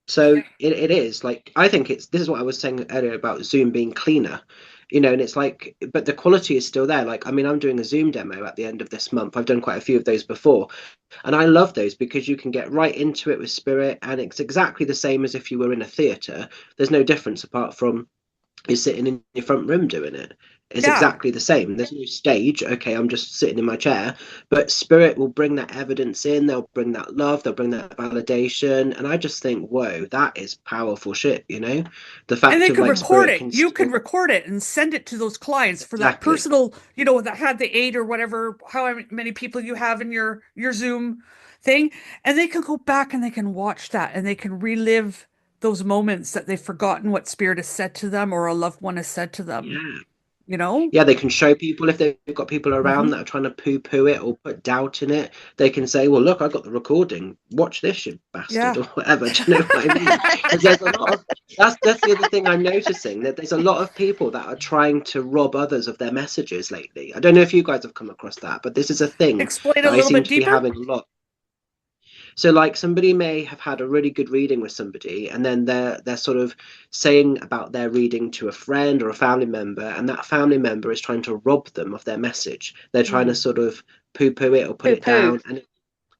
Speaker 2: so it is like I think this is what I was saying earlier about Zoom being cleaner, and it's like, but the quality is still there. Like, I mean, I'm doing a Zoom demo at the end of this month. I've done quite a few of those before, and I love those because you can get right into it with spirit, and it's exactly the same as if you were in a theatre. There's no difference apart from you're sitting in your front room doing it. It's
Speaker 1: Yeah.
Speaker 2: exactly the same. There's no stage. Okay, I'm just sitting in my chair, but spirit will bring that evidence in. They'll bring that love. They'll bring that validation. And I just think, whoa, that is powerful shit. The
Speaker 1: And
Speaker 2: fact
Speaker 1: they
Speaker 2: of
Speaker 1: could
Speaker 2: like
Speaker 3: mm,
Speaker 1: record
Speaker 2: spirit
Speaker 1: it.
Speaker 2: can
Speaker 1: You could
Speaker 2: still
Speaker 1: record it and send it to those clients for that
Speaker 2: exactly.
Speaker 1: personal, that had the 8 or whatever, how many people you have in your Zoom thing. And they can go back and they can watch that and they can relive those moments that they've forgotten what spirit has said to them or a loved one has said to them,
Speaker 2: Yeah.
Speaker 1: you know?
Speaker 2: Yeah, they can show people if they've got people around
Speaker 1: Hmm.
Speaker 2: that are trying to poo-poo it or put doubt in it. They can say, "Well, look, I got the recording. Watch this, you bastard,"
Speaker 1: Yeah.
Speaker 2: or whatever. Do you know what I mean? Because there's a lot of that's the other thing I'm noticing, that there's a lot of people that are trying to rob others of their messages lately. I don't know if you guys have come across that, but this is a thing
Speaker 1: Explain a
Speaker 2: that I
Speaker 1: little
Speaker 2: seem
Speaker 1: bit
Speaker 2: to be
Speaker 1: deeper.
Speaker 2: having a lot. So like somebody may have had a really good reading with somebody, and then they're sort of saying about their reading to a friend or a family member, and that family member is trying to rob them of their message. They're trying to
Speaker 1: Mm.
Speaker 2: sort of poo-poo it or put
Speaker 3: poo
Speaker 2: it
Speaker 3: poo.
Speaker 2: down. And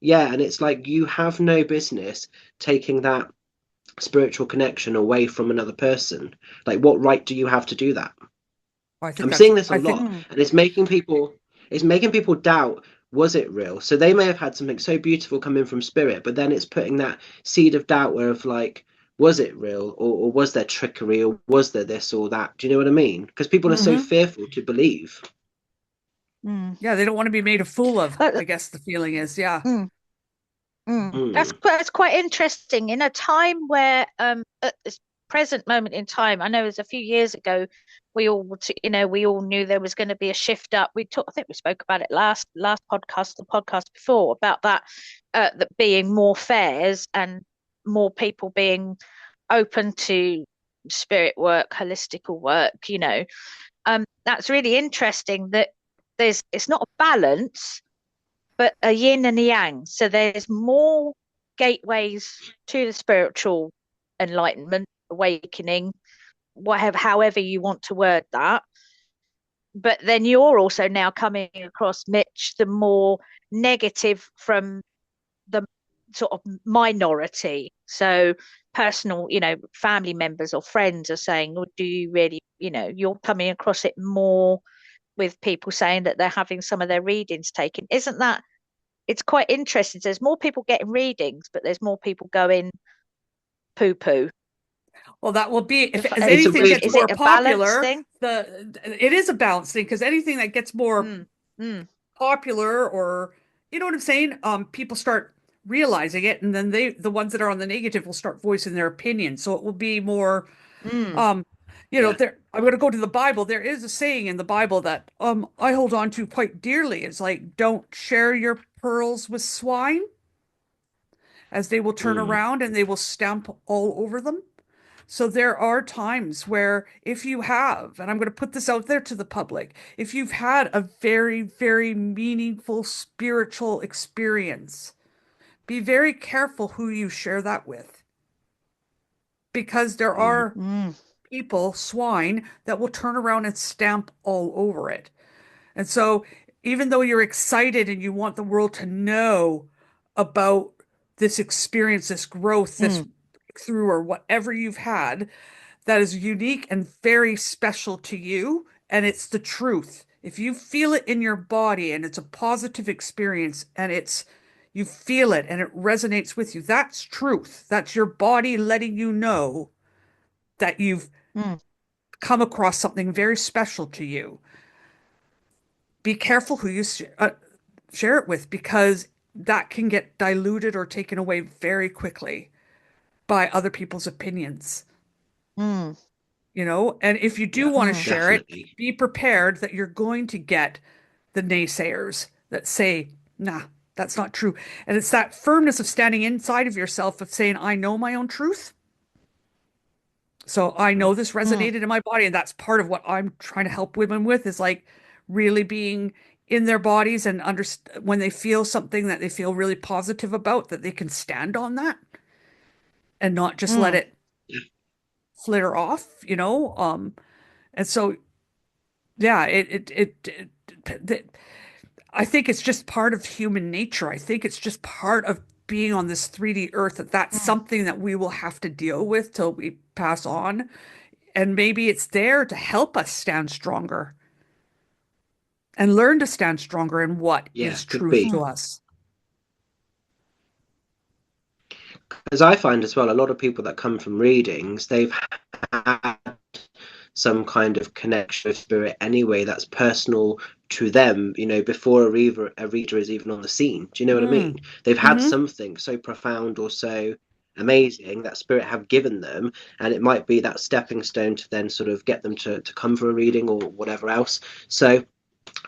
Speaker 2: yeah, and it's like you have no business taking that spiritual connection away from another person. Like, what right do you have to do that?
Speaker 1: I think
Speaker 2: I'm
Speaker 1: that's,
Speaker 2: seeing this a
Speaker 1: I think,
Speaker 2: lot,
Speaker 3: Mm,
Speaker 2: and it's making people doubt, was it real? So they may have had something so beautiful come in from spirit, but then it's putting that seed of doubt where of like, was it real, or was there trickery, or was there this or that? Do you know what I mean? Because people are so
Speaker 1: hmm.
Speaker 2: fearful to believe.
Speaker 3: mm.
Speaker 1: Yeah, they don't want to be made a fool of,
Speaker 3: Uh,
Speaker 1: I guess the feeling is, yeah.
Speaker 3: mm, mm.
Speaker 2: Mm.
Speaker 3: That's quite interesting. In a time where, at this present moment in time, I know it was a few years ago, we all knew there was going to be a shift up. I think we spoke about it last podcast, the podcast before, about that being more fairs and more people being open to spirit work, holistical work. That's really interesting that it's not a balance, but a yin and a yang. So there's more gateways to the spiritual enlightenment, awakening, however you want to word that. But then you're also now coming across, Mitch, the more negative from the sort of minority. So personal, family members or friends are saying, well, do you really, you're coming across it more with people saying that they're having some of their readings taken. Isn't that it's quite interesting. There's more people getting readings, but there's more people going poo poo.
Speaker 1: Well, that will be if as
Speaker 2: It's a
Speaker 1: anything
Speaker 2: weird
Speaker 1: gets
Speaker 3: Is
Speaker 2: one.
Speaker 3: it
Speaker 1: more
Speaker 3: a balance
Speaker 1: popular,
Speaker 3: thing?
Speaker 1: it is a balance thing because anything that gets more
Speaker 3: Mm, mm,
Speaker 1: popular, or you know what I'm saying, people start realizing it, and then the ones that are on the negative will start voicing their opinion. So it will be more
Speaker 3: mm,
Speaker 1: um
Speaker 2: Yeah.
Speaker 1: there I'm going to go to the Bible. There is a saying in the Bible that I hold on to quite dearly. It's like, don't share your pearls with swine, as they will turn
Speaker 2: Mm.
Speaker 1: around and they will stamp all over them. So there are times where if you have, and I'm going to put this out there to the public, if you've had a very, very meaningful spiritual experience, be very careful who you share that with, because there
Speaker 2: Mm.
Speaker 1: are
Speaker 3: mm,
Speaker 1: people, swine, that will turn around and stamp all over it. And so, even though you're excited and you want the world to know about this experience, this growth, this
Speaker 3: mm,
Speaker 1: through, or whatever you've had, that is unique and very special to you, and it's the truth. If you feel it in your body and it's a positive experience and you feel it and it resonates with you, that's truth. That's your body letting you know that you've
Speaker 3: mm,
Speaker 1: come across something very special to you. Be careful who you share it with, because that can get diluted or taken away very quickly by other people's opinions.
Speaker 3: mm,
Speaker 1: And if you do
Speaker 2: Yeah,
Speaker 1: want to
Speaker 3: mm,
Speaker 1: share it,
Speaker 2: definitely.
Speaker 1: be prepared that you're going to get the naysayers that say, nah, that's not true. And it's that firmness of standing inside of yourself, of saying, I know my own truth. So I know this
Speaker 3: mm,
Speaker 1: resonated in my body. And that's part of what I'm trying to help women with, is like really being in their bodies and when they feel something that they feel really positive about, that they can stand on that and not just let
Speaker 3: mm,
Speaker 1: it flitter off. And so, yeah, I think it's just part of human nature. I think it's just part of being on this 3D earth, that that's
Speaker 3: mm,
Speaker 1: something that we will have to deal with till we pass on. And maybe it's there to help us stand stronger and learn to stand stronger in what
Speaker 2: Yeah,
Speaker 1: is
Speaker 2: could
Speaker 1: truth
Speaker 2: be.
Speaker 1: to
Speaker 3: mm,
Speaker 1: us.
Speaker 2: As I find as well, a lot of people that come from readings, they've had some kind of connection with spirit anyway that's personal to them, before a reader is even on the scene. Do you know what I mean?
Speaker 1: Mm.
Speaker 2: They've had
Speaker 1: Hmm.
Speaker 2: something so profound or so amazing that spirit have given them, and it might be that stepping stone to then sort of get them to come for a reading or whatever else. So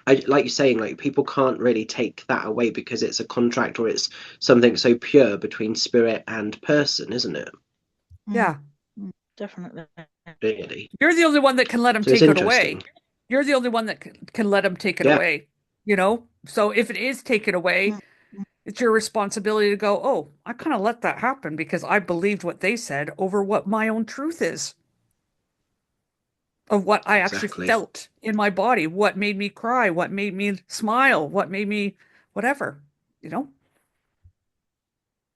Speaker 2: like you're saying, like people can't really take that away because it's a contract or it's something so pure between spirit and person, isn't it?
Speaker 3: mm,
Speaker 1: Yeah.
Speaker 3: mm, definitely.
Speaker 2: Really.
Speaker 1: You're the only one that can let them
Speaker 2: So it's
Speaker 1: take it away.
Speaker 2: interesting.
Speaker 1: You're the only one that can let them take it
Speaker 2: Yeah,
Speaker 1: away. So if it is taken away,
Speaker 3: Mm, mm,
Speaker 1: it's your responsibility to go, oh, I kind of let that happen because I believed what they said over what my own truth is, of what I actually
Speaker 2: exactly.
Speaker 1: felt in my body, what made me cry, what made me smile, what made me whatever, you know?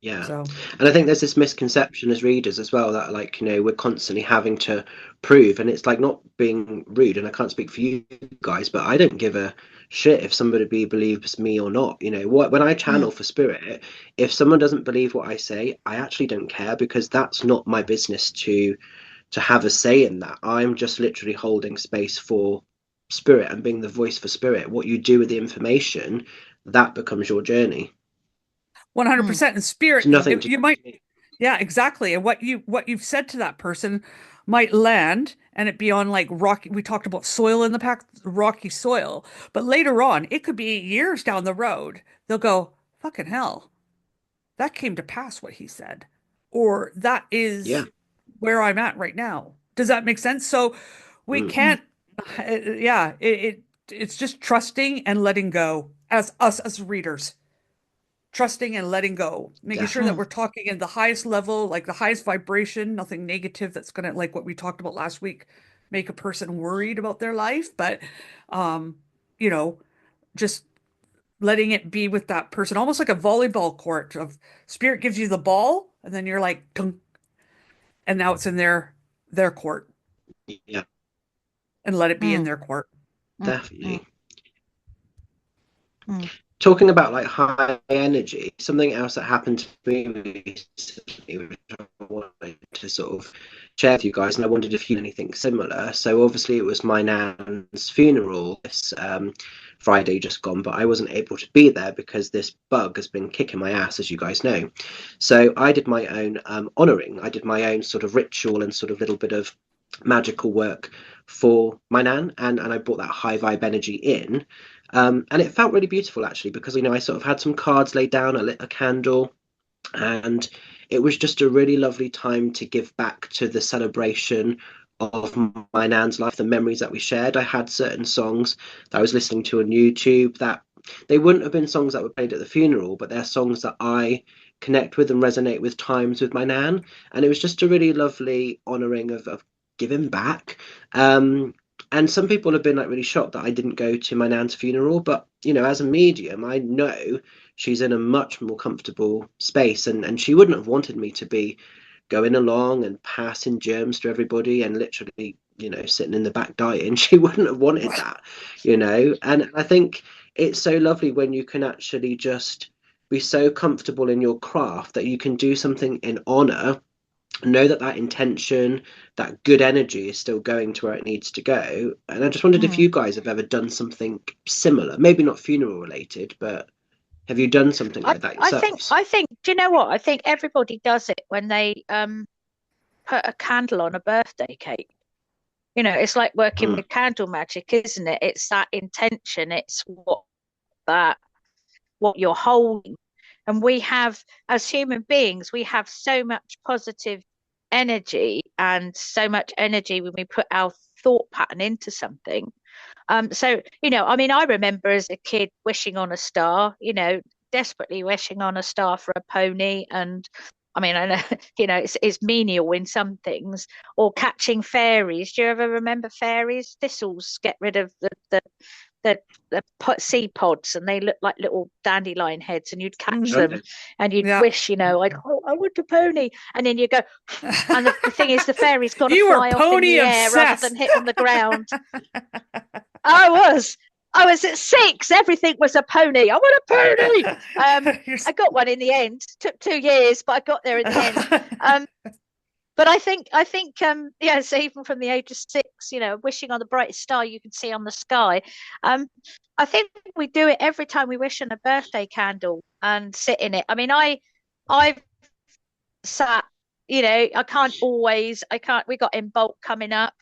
Speaker 2: Yeah.
Speaker 1: So,
Speaker 2: And I think there's this misconception as readers as well that, like, we're constantly having to prove, and it's like, not being rude, and I can't speak for you guys, but I don't give a shit if somebody believes me or not. When I
Speaker 3: mm,
Speaker 2: channel for spirit, if someone doesn't believe what I say, I actually don't care, because that's not my business to have a say in that. I'm just literally holding space for spirit and being the voice for spirit. What you do with the information, that becomes your journey.
Speaker 3: mm,
Speaker 1: 100% in
Speaker 2: It's
Speaker 1: spirit,
Speaker 2: nothing to
Speaker 1: you
Speaker 2: do
Speaker 1: might,
Speaker 2: with me.
Speaker 1: yeah, exactly. And what you've said to that person might land and it be on like rocky, we talked about soil in the pack, rocky soil, but later on, it could be years down the road, they'll go, fucking hell, that came to pass what he said, or that
Speaker 2: Yeah.
Speaker 1: is where I'm at right now. Does that make sense? So we
Speaker 2: Mm,
Speaker 3: mm,
Speaker 1: can't, yeah, it's just trusting and letting go as us as readers, trusting and letting go, making sure that
Speaker 3: mm,
Speaker 1: we're talking in the highest level, like the highest vibration, nothing negative that's gonna, like what we talked about last week, make a person worried about their life, but um, you know, just letting it be with that person, almost like a volleyball court of spirit gives you the ball, and then you're like, tunk, and now it's in their court,
Speaker 2: yeah,
Speaker 1: and let it be in
Speaker 3: mm,
Speaker 1: their court.
Speaker 3: mm, mm,
Speaker 2: definitely.
Speaker 3: mm.
Speaker 2: talking about like high energy, something else that happened to me recently, which I wanted to sort of share with you guys, and I wondered if you had anything similar. So obviously it was my nan's funeral this Friday just gone, but I wasn't able to be there because this bug has been kicking my ass, as you guys know. So I did my own honouring. I did my own sort of ritual and sort of little bit of magical work for my nan, and I brought that high vibe energy in. And it felt really beautiful actually, because I sort of had some cards laid down, I lit a candle, and it was just a really lovely time to give back to the celebration of my nan's life, the memories that we shared. I had certain songs that I was listening to on YouTube that they wouldn't have been songs that were played at the funeral, but they're songs that I connect with and resonate with times with my nan. And it was just a really lovely honouring of giving back. And some people have been like really shocked that I didn't go to my nan's funeral, but as a medium, I know she's in a much more comfortable space, and she wouldn't have wanted me to be going along and passing germs to everybody and literally sitting in the back dying. She wouldn't have wanted that. And I think it's so lovely when you can actually just be so comfortable in your craft that you can do something in honor, know that intention, that good energy is still going to where it needs to go. And I just wondered if you guys have ever done something similar, maybe not funeral related, but have you done something like that yourselves?
Speaker 3: I think, do you know what? I think everybody does it when they put a candle on a birthday cake. It's like working with candle magic, isn't it? It's that intention. It's what you're holding. And we have, as human beings, we have so much positive energy and so much energy when we put our thought pattern into something. So, I remember as a kid wishing on a star, desperately wishing on a star for a pony. And I know, it's menial in some things, or catching fairies. Do you ever remember fairies? Thistles get rid of the seed pods, and they look like little dandelion heads, and you'd catch them, and you'd wish, I want a pony, and then you go, and the thing is, the fairy's got to fly off in the air rather than hit on the ground. I was at 6. Everything was a pony. I want a pony. I got one in the end. Took 2 years, but I got there in the end. But I think, so even from the age of 6, wishing on the brightest star you can see on the sky. I think we do it every time we wish on a birthday candle and sit in it. I've sat, I can't. We got in bulk coming up.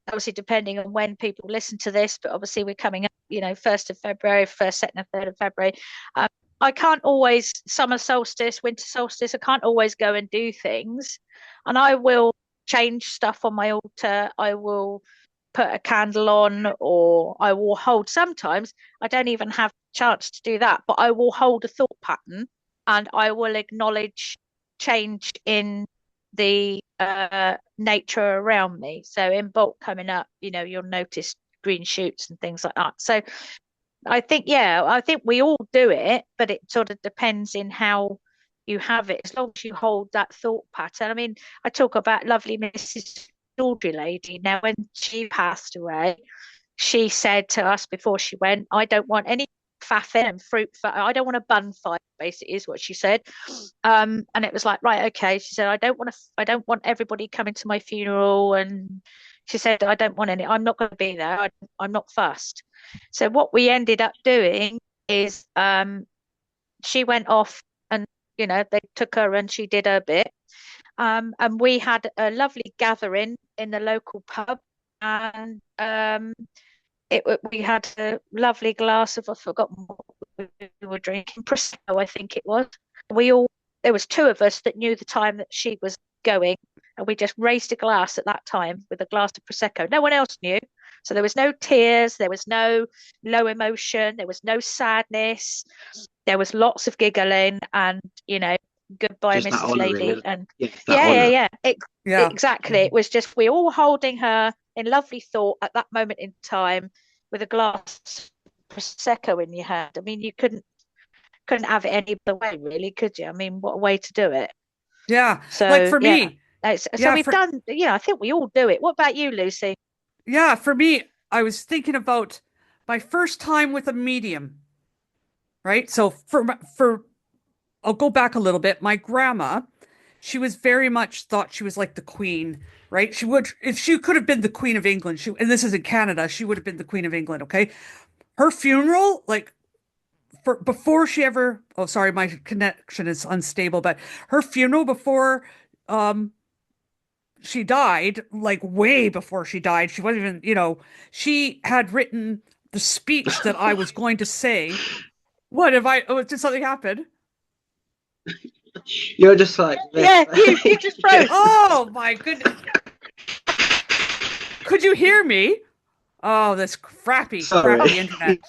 Speaker 3: Obviously depending on when people listen to this, but obviously we're coming up, 1st of February, 1st, 2nd, and 3rd of February. I can't always, summer solstice, winter solstice, I can't always go and do things. And I will change stuff on my altar. I will put a candle on, or I will hold. Sometimes I don't even have a chance to do that, but I will hold a thought pattern, and I will acknowledge change in the nature around me. So in bulk coming up, you'll notice green shoots and things like that. So I think we all do it, but it sort of depends in how you have it. As long as you hold that thought pattern. I talk about lovely Mrs. Audrey lady. Now, when she passed away, she said to us before she went, I don't want any faffing and fruit. I don't want a bun fight, basically, is what she said. And it was like, right, okay. She said, I don't want everybody coming to my funeral. And she said, I don't want any. I'm not going to be there. I'm not fussed. So what we ended up doing is she went off, and they took her and she did her bit. And we had a lovely gathering in the local pub, and we had a lovely glass of, I've forgotten what we were drinking, Prosecco, I think it was. There was 2 of us that knew the time that she was going, and we just raised a glass at that time with a glass of Prosecco. No one else knew. So there was no tears, there was no low emotion, there was no sadness, there was lots of giggling, and goodbye, just Mrs. Lady. And exactly. It was just, we all holding her in lovely thought at that moment in time with a glass of Prosecco in your hand. You couldn't have it any other way, really, could you? What a way to do it.
Speaker 1: Yeah. So, like for me.
Speaker 3: So we've done, I think we all do it. What about you, Lucy?
Speaker 1: Yeah, for me, I was thinking about my first time with a medium. right? So for I'll go back a little bit. My grandma, she was very much thought she was like the queen, right? She would, if she could have been the Queen of England, and this is in Canada, she would have been the Queen of England, okay? Her funeral, like for before she ever, oh, sorry, my connection is unstable, but her funeral before um she died, like way before she died, she wasn't even, she had written the speech that I was going to say. What if did something happen?
Speaker 2: You're just like this.
Speaker 3: Yeah, you just froze.
Speaker 1: Oh my goodness. Could you hear me? Oh, this crappy,
Speaker 2: Sorry.
Speaker 1: crappy internet.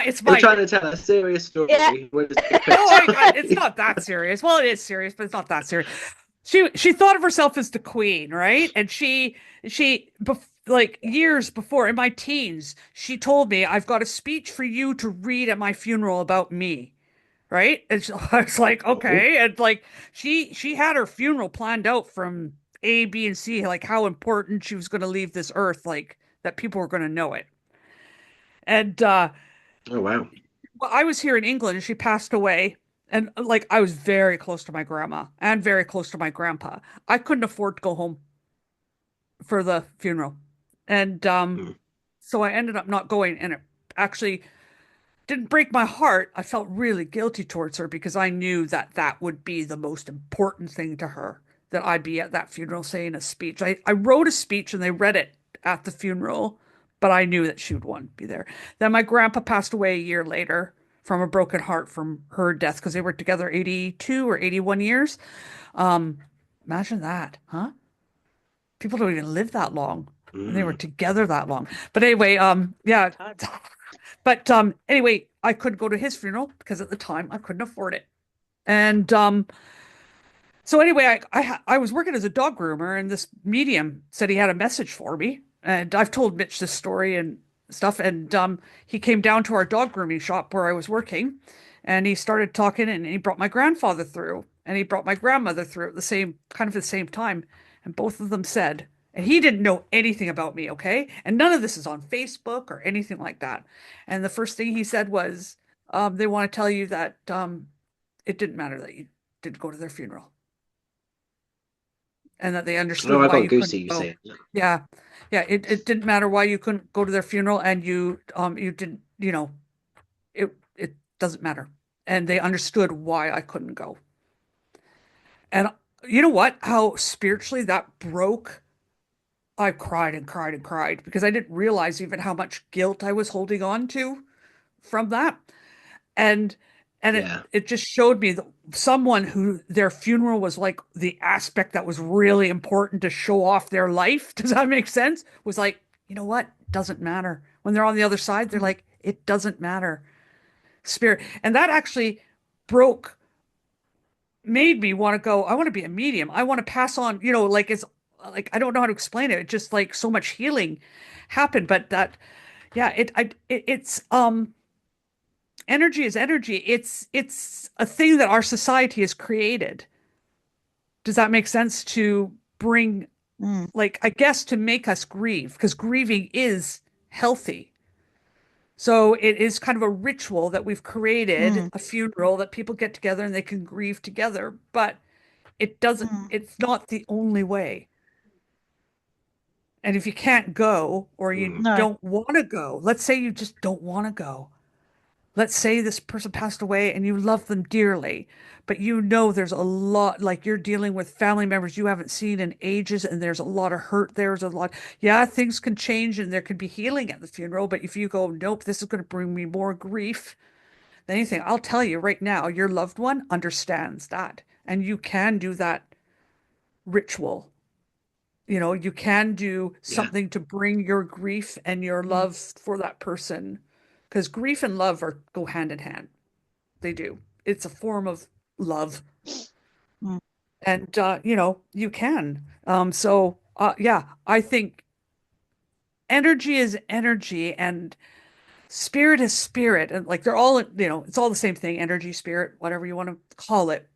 Speaker 1: It's
Speaker 2: We're
Speaker 1: my.
Speaker 2: trying to tell a serious story.
Speaker 3: Yeah.
Speaker 2: We'll just take a quick
Speaker 1: Oh, it's not that serious. Well, it is serious, but it's not that serious. She thought of herself as the queen, right? And like years before in my teens, she told me, "I've got a speech for you to read at my funeral about me." Right? And so I was like,
Speaker 2: Oh,
Speaker 1: okay. And like she had her funeral planned out from A, B, and C, like how important she was going to leave this earth, like that people were going to know it. And
Speaker 2: oh wow.
Speaker 1: well, I was here in England and she passed away. And like I was very close to my grandma and very close to my grandpa. I couldn't afford to go home for the funeral. And
Speaker 2: Mm.
Speaker 1: so I ended up not going. And it actually didn't break my heart. I felt really guilty towards her because I knew that that would be the most important thing to her, that I'd be at that funeral saying a speech. I wrote a speech and they read it at the funeral, but I knew that she would want to be there. Then my grandpa passed away a year later from a broken heart from her death because they were together 82 or 81 years. Um, Imagine that, huh? People don't even live that long and they were
Speaker 2: Mm.
Speaker 1: together that long. But anyway, yeah. But anyway, I couldn't go to his funeral because at the time I couldn't afford it. And so anyway, I was working as a dog groomer, and this medium said he had a message for me. And I've told Mitch this story and stuff. And he came down to our dog grooming shop where I was working, and he started talking, and he brought my grandfather through, and he brought my grandmother through at the same kind of the same time. And both of them said, and he didn't know anything about me, okay? And none of this is on Facebook or anything like that. And the first thing he said was, they want to tell you that it didn't matter that you didn't go to their funeral and that they
Speaker 2: Oh,
Speaker 1: understood
Speaker 2: I
Speaker 1: why
Speaker 2: got
Speaker 1: you
Speaker 2: goosey.
Speaker 1: couldn't
Speaker 2: You
Speaker 1: go.
Speaker 2: say.
Speaker 1: Yeah. Yeah. It didn't matter why you couldn't go to their funeral and you didn't, it doesn't matter. And they understood why I couldn't go. And you know what? How spiritually that broke. I cried and cried and cried because I didn't realize even how much guilt I was holding on to from that. And it
Speaker 2: Yeah.
Speaker 1: it just showed me that someone who their funeral was like the aspect that was really important to show off their life. Does that make sense? Was like, you know what? Doesn't matter. When they're on the other side, they're like, it doesn't matter. Spirit. And that actually broke, made me want to go, I want to be a medium. I want to pass on, like it's like I don't know how to explain it. It just like so much healing happened. But that, yeah, it's energy is energy. It's a thing that our society has created. Does that make sense? To bring,
Speaker 3: Mm,
Speaker 1: like, I guess to make us grieve, because grieving is healthy. So it is kind of a ritual that we've created,
Speaker 3: mm,
Speaker 1: a funeral that people get together and they can grieve together, but it doesn't,
Speaker 3: mm.
Speaker 1: it's not the only way. And if you can't go or you
Speaker 2: Mm.
Speaker 3: No.
Speaker 1: don't want to go, let's say you just don't want to go. Let's say this person passed away and you love them dearly, but you know there's a lot, like you're dealing with family members you haven't seen in ages, and there's a lot of hurt. There's a lot. Yeah, things can change and there can be healing at the funeral, but if you go, nope, this is going to bring me more grief than anything, I'll tell you right now, your loved one understands that. And you can do that ritual. You can do
Speaker 2: Yeah.
Speaker 1: something to bring your grief and your
Speaker 3: Mm,
Speaker 1: love for that person, because grief and love go hand in hand. They do. It's a form of love.
Speaker 3: mm,
Speaker 1: And you can. Yeah, I think energy is energy and spirit is spirit. And like they're all, it's all the same thing, energy, spirit, whatever you want to call it.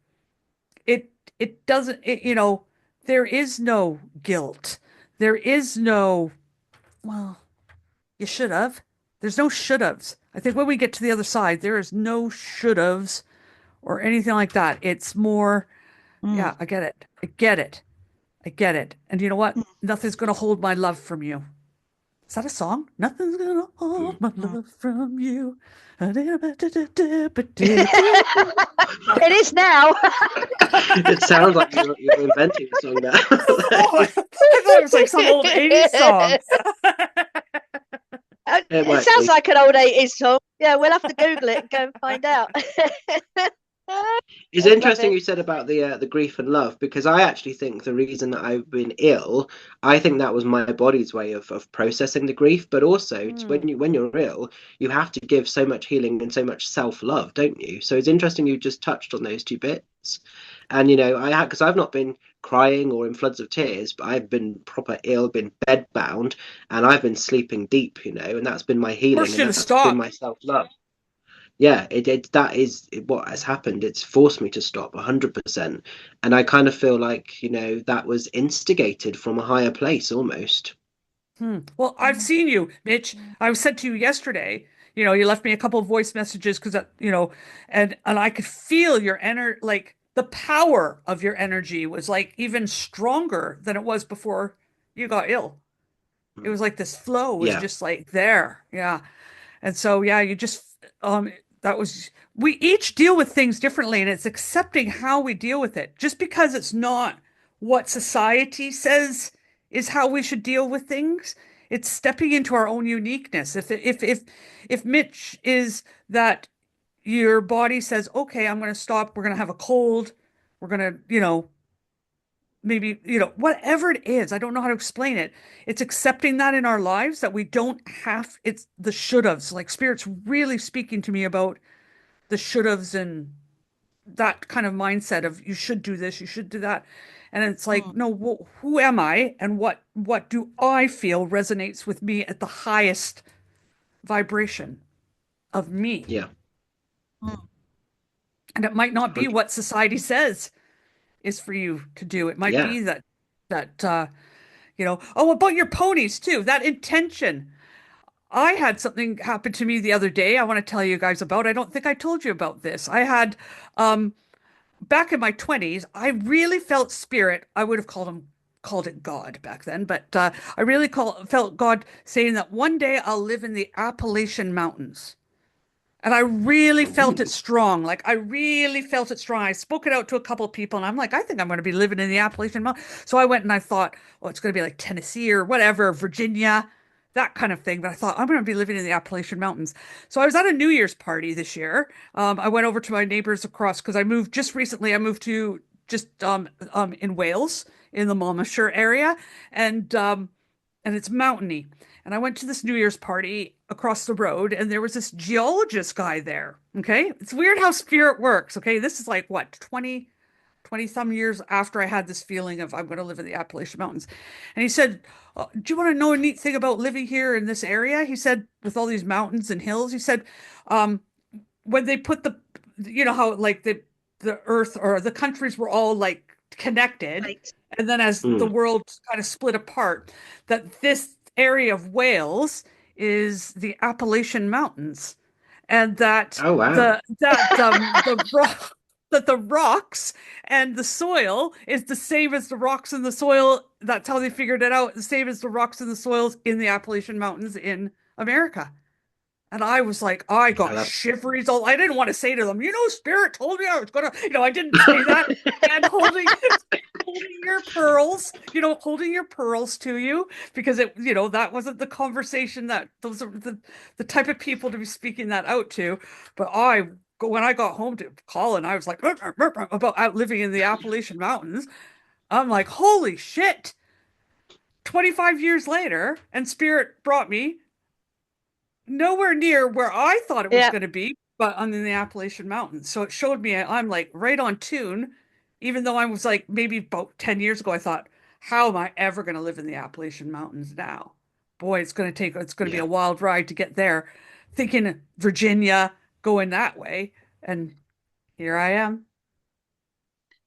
Speaker 1: It it doesn't there is no guilt. There is no, well, you should have. There's no should haves. I think when we get to the other side, there is no should-haves or anything like that. It's more,
Speaker 3: Mm.
Speaker 1: yeah, I get it. I get it. I get it. And you know what? Nothing's going to hold my love from you. Is that a song? Nothing's going to hold my love from you.
Speaker 3: It is now.
Speaker 2: It sounds like you're inventing a song now.
Speaker 1: Oh, I thought it was like some old 80s song.
Speaker 3: It sounds like an old 80s song. Yeah, we'll have to Google it and go and find out.
Speaker 2: It's interesting you said about the grief and love, because I actually think the reason that I've been ill, I think that was my body's way of processing the grief. But also, when you're ill, you have to give so much healing and so much self-love, don't you? So it's interesting you just touched on those two bits. And because I've not been crying or in floods of tears, but I've been proper ill, been bedbound, and I've been sleeping deep, and that's been my healing, and that's been my self-love. Yeah, that is what has happened. It's forced me to stop 100%. And I kind of feel like, that was instigated from a higher place almost.
Speaker 1: Well, I've seen you, Mitch. I said to you yesterday, you left me a couple of voice messages because, and I could feel your energy, like the power of your energy was like even stronger than it was before you got ill. It was like this flow was just like there. Yeah. And so, yeah, you just, we each deal with things differently, and it's accepting how we deal with it. Just because it's not what society says is how we should deal with things, it's stepping into our own uniqueness. If Mitch is that your body says, okay, I'm going to stop, we're going to have a cold, we're going to, maybe, whatever it is, I don't know how to explain it. It's accepting that in our lives that we don't have, it's the should-haves. Like Spirit's really speaking to me about the should-haves and that kind of mindset of you should do this, you should do that. And it's like, no, who am I? And what do I feel resonates with me at the highest vibration of me?
Speaker 2: Yeah.
Speaker 1: And it might not be what society says is for you to do. It might be that oh, about your ponies too, that intention. I had something happen to me the other day I want to tell you guys about. I don't think I told you about this. I had back in my 20s, I really felt spirit. I would have called it God back then, but I really felt God saying that one day I'll live in the Appalachian Mountains. And I really felt it strong. Like I really felt it strong. I spoke it out to a couple of people, and I'm like, I think I'm going to be living in the Appalachian Mountains. So I went and I thought, oh, it's going to be like Tennessee or whatever, Virginia, that kind of thing. But I thought I'm going to be living in the Appalachian Mountains. So I was at a New Year's party this year. I went over to my neighbors across because I moved just recently. I moved to just in Wales in the Monmouthshire area, and it's mountainy. And I went to this New Year's party across the road, and there was this geologist guy there. Okay. It's weird how spirit works. Okay. This is like what, 20 some years after I had this feeling of I'm going to live in the Appalachian Mountains. And he said, do you want to know a neat thing about living here in this area? He said, with all these mountains and hills, he said, when they put how like the earth or the countries were all like connected. Right. And then as the world kind of split apart, that this area of Wales is the Appalachian Mountains, and that the rocks and the soil is the same as the rocks in the soil. That's how they figured it out. The same as the rocks and the soils in the Appalachian Mountains in America. And I was like, I got shiveries. I didn't want to say to them, Spirit told me I was going to, I didn't say that. And holding your pearls, holding your pearls to you, because that wasn't the conversation that those are the type of people to be speaking that out to. But when I got home to Colin, I was like, about out living in the Appalachian Mountains. I'm like, holy shit. 25 years later, and Spirit brought me nowhere near where I thought it was going to be, but in the Appalachian Mountains. So it showed me I'm like right on tune, even though I was like maybe about 10 years ago, I thought, how am I ever going to live in the Appalachian Mountains now? Boy, it's going to be a wild ride to get there, thinking Virginia, going that way. And here I am.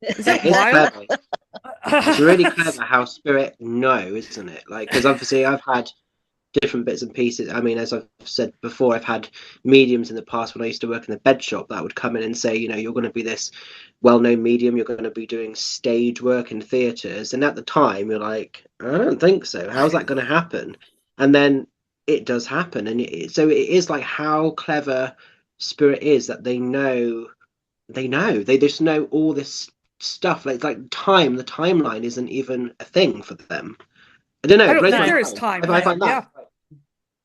Speaker 1: Is that wild?
Speaker 2: It's really clever how Spirit knows, isn't it? Like, because obviously I've had different bits and pieces. I mean, as I've said before, I've had mediums in the past when I used to work in the bed shop that would come in and say, you're going to be this well-known medium, you're going to be doing stage work in theatres. And at the time, you're like, I don't think so. How's that going to happen? And then it does happen. And so it is like how clever spirit is that they just know all this stuff. Like the timeline isn't even a thing for them. I don't know.
Speaker 1: I
Speaker 2: It
Speaker 1: don't
Speaker 2: blows
Speaker 1: think
Speaker 2: my
Speaker 1: there is
Speaker 2: mind.
Speaker 1: time.
Speaker 2: I find
Speaker 1: Yeah.
Speaker 2: that.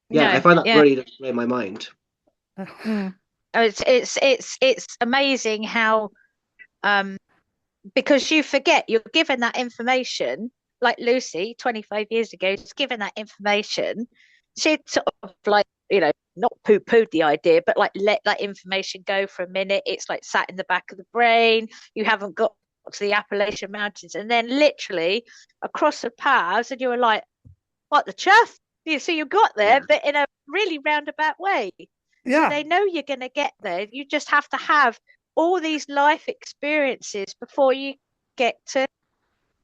Speaker 2: Yeah, I
Speaker 3: No,
Speaker 2: find that
Speaker 3: yeah.
Speaker 2: really does blow my mind.
Speaker 3: Mm. It's amazing how because you forget you're given that information, like Lucy 25 years ago was given that information. She'd sort of like, not poo-pooed the idea, but like let that information go for a minute. It's like sat in the back of the brain. You haven't got to the Appalachian Mountains, and then literally across the paths, and you were like, what the chuff? So you got there,
Speaker 2: Yeah.
Speaker 3: but in a really roundabout way. So
Speaker 1: Yeah.
Speaker 3: they know you're going to get there. You just have to have all these life experiences before you get to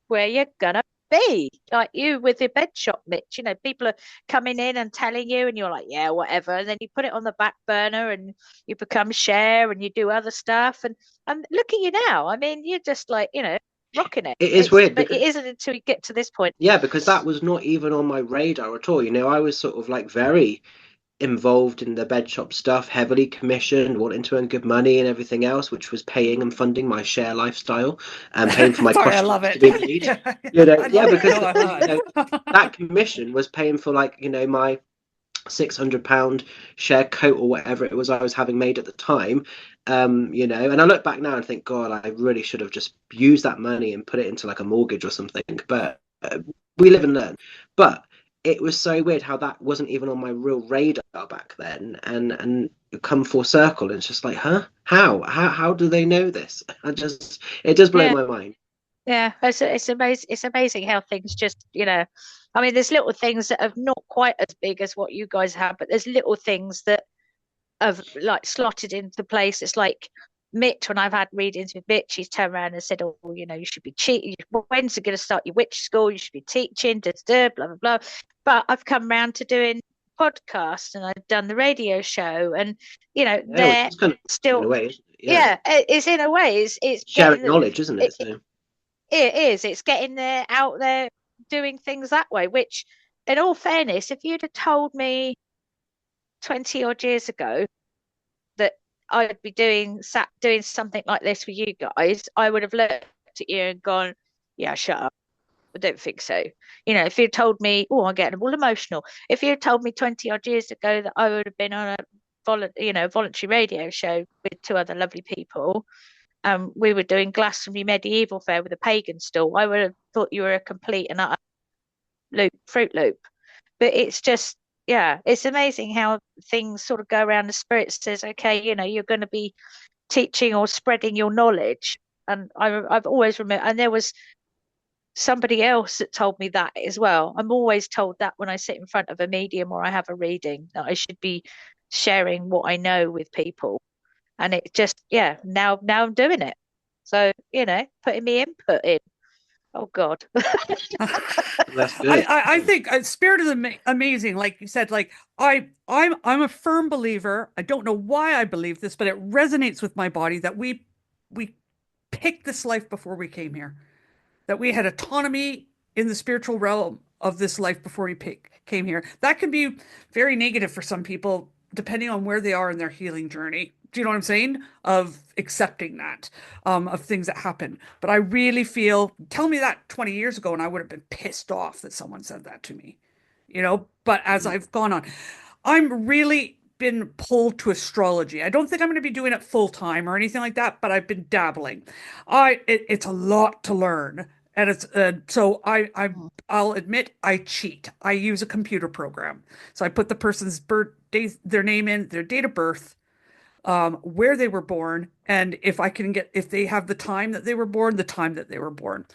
Speaker 3: where you're going to be. Like you with your bed shop, Mitch. People are coming in and telling you, and you're like, yeah, whatever. And then you put it on the back burner and you become share and you do other stuff. And look at you now. I mean, you're just like, rocking it.
Speaker 2: It is weird
Speaker 3: But
Speaker 2: because
Speaker 3: it isn't until you get to this point.
Speaker 2: yeah, because that was not even on my radar at all. I was sort of like very involved in the bed shop stuff, heavily commissioned, wanting to earn good money and everything else, which was paying and funding my share lifestyle and paying for my
Speaker 1: Sorry, I love
Speaker 2: costumes to
Speaker 1: it.
Speaker 2: be made.
Speaker 1: I
Speaker 2: Yeah,
Speaker 1: love it.
Speaker 2: because
Speaker 1: No, I love it.
Speaker 2: that commission was paying for like my £600 share coat or whatever it was I was having made at the time. And I look back now and think, God, I really should have just used that money and put it into like a mortgage or something. But we live and learn. But it was so weird how that wasn't even on my real radar back then, and come full circle. And it's just like, huh? How do they know this? It does blow
Speaker 3: Yeah.
Speaker 2: my mind.
Speaker 3: Yeah, it's amazing. It's amazing how things just, I mean, there's little things that are not quite as big as what you guys have, but there's little things that have like slotted into place. It's like Mitch, when I've had readings with Mitch, he's turned around and said, "Oh, you should be teaching. When's it going to start your witch school? You should be teaching, blah blah blah." But I've come round to doing podcasts and I've done the radio show, and
Speaker 2: Yeah, which
Speaker 3: they're
Speaker 2: is kind of in a
Speaker 3: still,
Speaker 2: way, isn't it? Yeah,
Speaker 3: yeah, it's in a way, it's
Speaker 2: sharing
Speaker 3: getting
Speaker 2: knowledge, isn't it?
Speaker 3: it,
Speaker 2: So
Speaker 3: it is. It's getting there out there doing things that way, which, in all fairness, if you'd have told me 20 odd years ago that I'd be doing something like this with you guys, I would have looked at you and gone, yeah, shut up. I don't think so. If you told me, oh, I'm getting all emotional. If you told me 20 odd years ago that I would have been on a voluntary radio show with two other lovely people, we were doing Glastonbury medieval fair with a pagan stall, I would have thought you were a complete and utter fruit loop. But it's just, yeah, it's amazing how things sort of go around. The spirit says, okay, you're going to be teaching or spreading your knowledge. And I've always remembered, and there was somebody else that told me that as well. I'm always told that when I sit in front of a medium or I have a reading, that I should be sharing what I know with people. And it just, yeah, now I'm doing it. So, putting me input in. Oh God.
Speaker 2: that's good.
Speaker 1: I think spirit is amazing. Like you said, like I'm a firm believer. I don't know why I believe this, but it resonates with my body that we picked this life before we came here. That we had autonomy in the spiritual realm of this life before we came here. That can be very negative for some people, depending on where they are in their healing journey. Do you know what I'm saying? Of accepting that, of things that happen. But I really feel, tell me that 20 years ago, and I would have been pissed off that someone said that to me. But as I've gone on, I'm really been pulled to astrology. I don't think I'm going to be doing it full time or anything like that, but I've been dabbling. It's a lot to learn. And it's so I'll admit I cheat. I use a computer program. So I put the person's birthday, their name in, their date of birth, where they were born, and if they have the time that they were born, the time that they were born.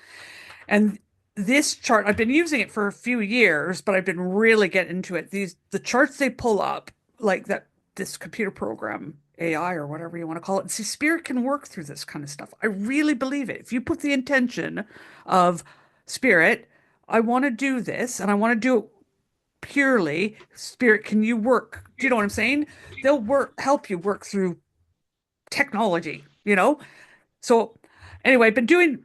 Speaker 1: And this chart, I've been using it for a few years, but I've been really getting into it. The charts they pull up, like that, this computer program, AI or whatever you want to call it. See, spirit can work through this kind of stuff. I really believe it. If you put the intention of spirit, I want to do this and I want to do it purely spirit, can you work? Do you know what I'm saying? They'll help you work through technology, you know? So anyway, I've been doing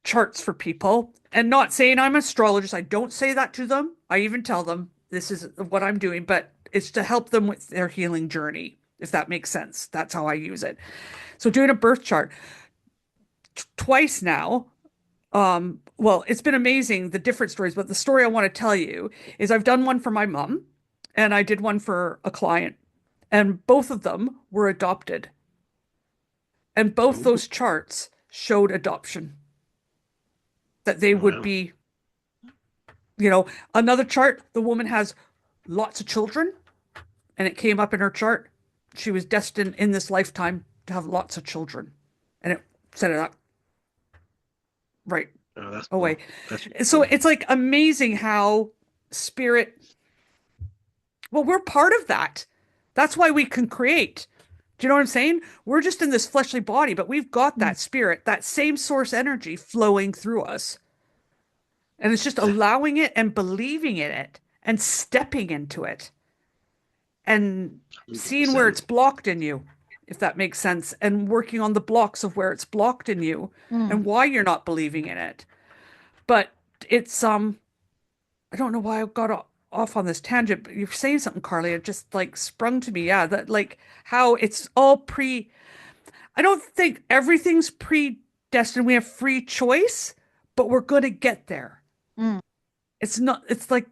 Speaker 1: charts for people and not saying I'm an astrologist. I don't say that to them. I even tell them this is what I'm doing, but it's to help them with their healing journey, if that makes sense. That's how I use it. So doing a birth chart twice now. Well, it's been amazing, the different stories, but the story I want to tell you is I've done one for my mom and I did one for a client, and both of them were adopted. And both
Speaker 2: Ooh,
Speaker 1: those charts showed adoption, that they
Speaker 2: oh,
Speaker 1: would
Speaker 2: wow.
Speaker 1: be, you know, another chart, the woman has lots of children, and it came up in her chart. She was destined in this lifetime to have lots of children. And it set it up right
Speaker 2: Oh, that's
Speaker 1: away.
Speaker 2: cool. That's really
Speaker 1: So
Speaker 2: cool.
Speaker 1: it's like amazing how spirit, well, we're part of that. That's why we can create. Do you know what I'm saying? We're just in this fleshly body, but we've got
Speaker 3: Mm.
Speaker 1: that spirit, that same source energy flowing through us. And it's just
Speaker 2: Def-
Speaker 1: allowing it and believing in it and stepping into it and seeing where
Speaker 2: 100%.
Speaker 1: it's blocked in you, if that makes sense, and working on the blocks of where it's blocked in you
Speaker 3: Mm.
Speaker 1: and why you're not believing in it. But it's I don't know why I got off on this tangent, but you're saying something, Carly. It just like sprung to me. Yeah, that like how it's all I don't think everything's predestined. We have free choice, but we're going to get there.
Speaker 3: Mm.
Speaker 1: It's like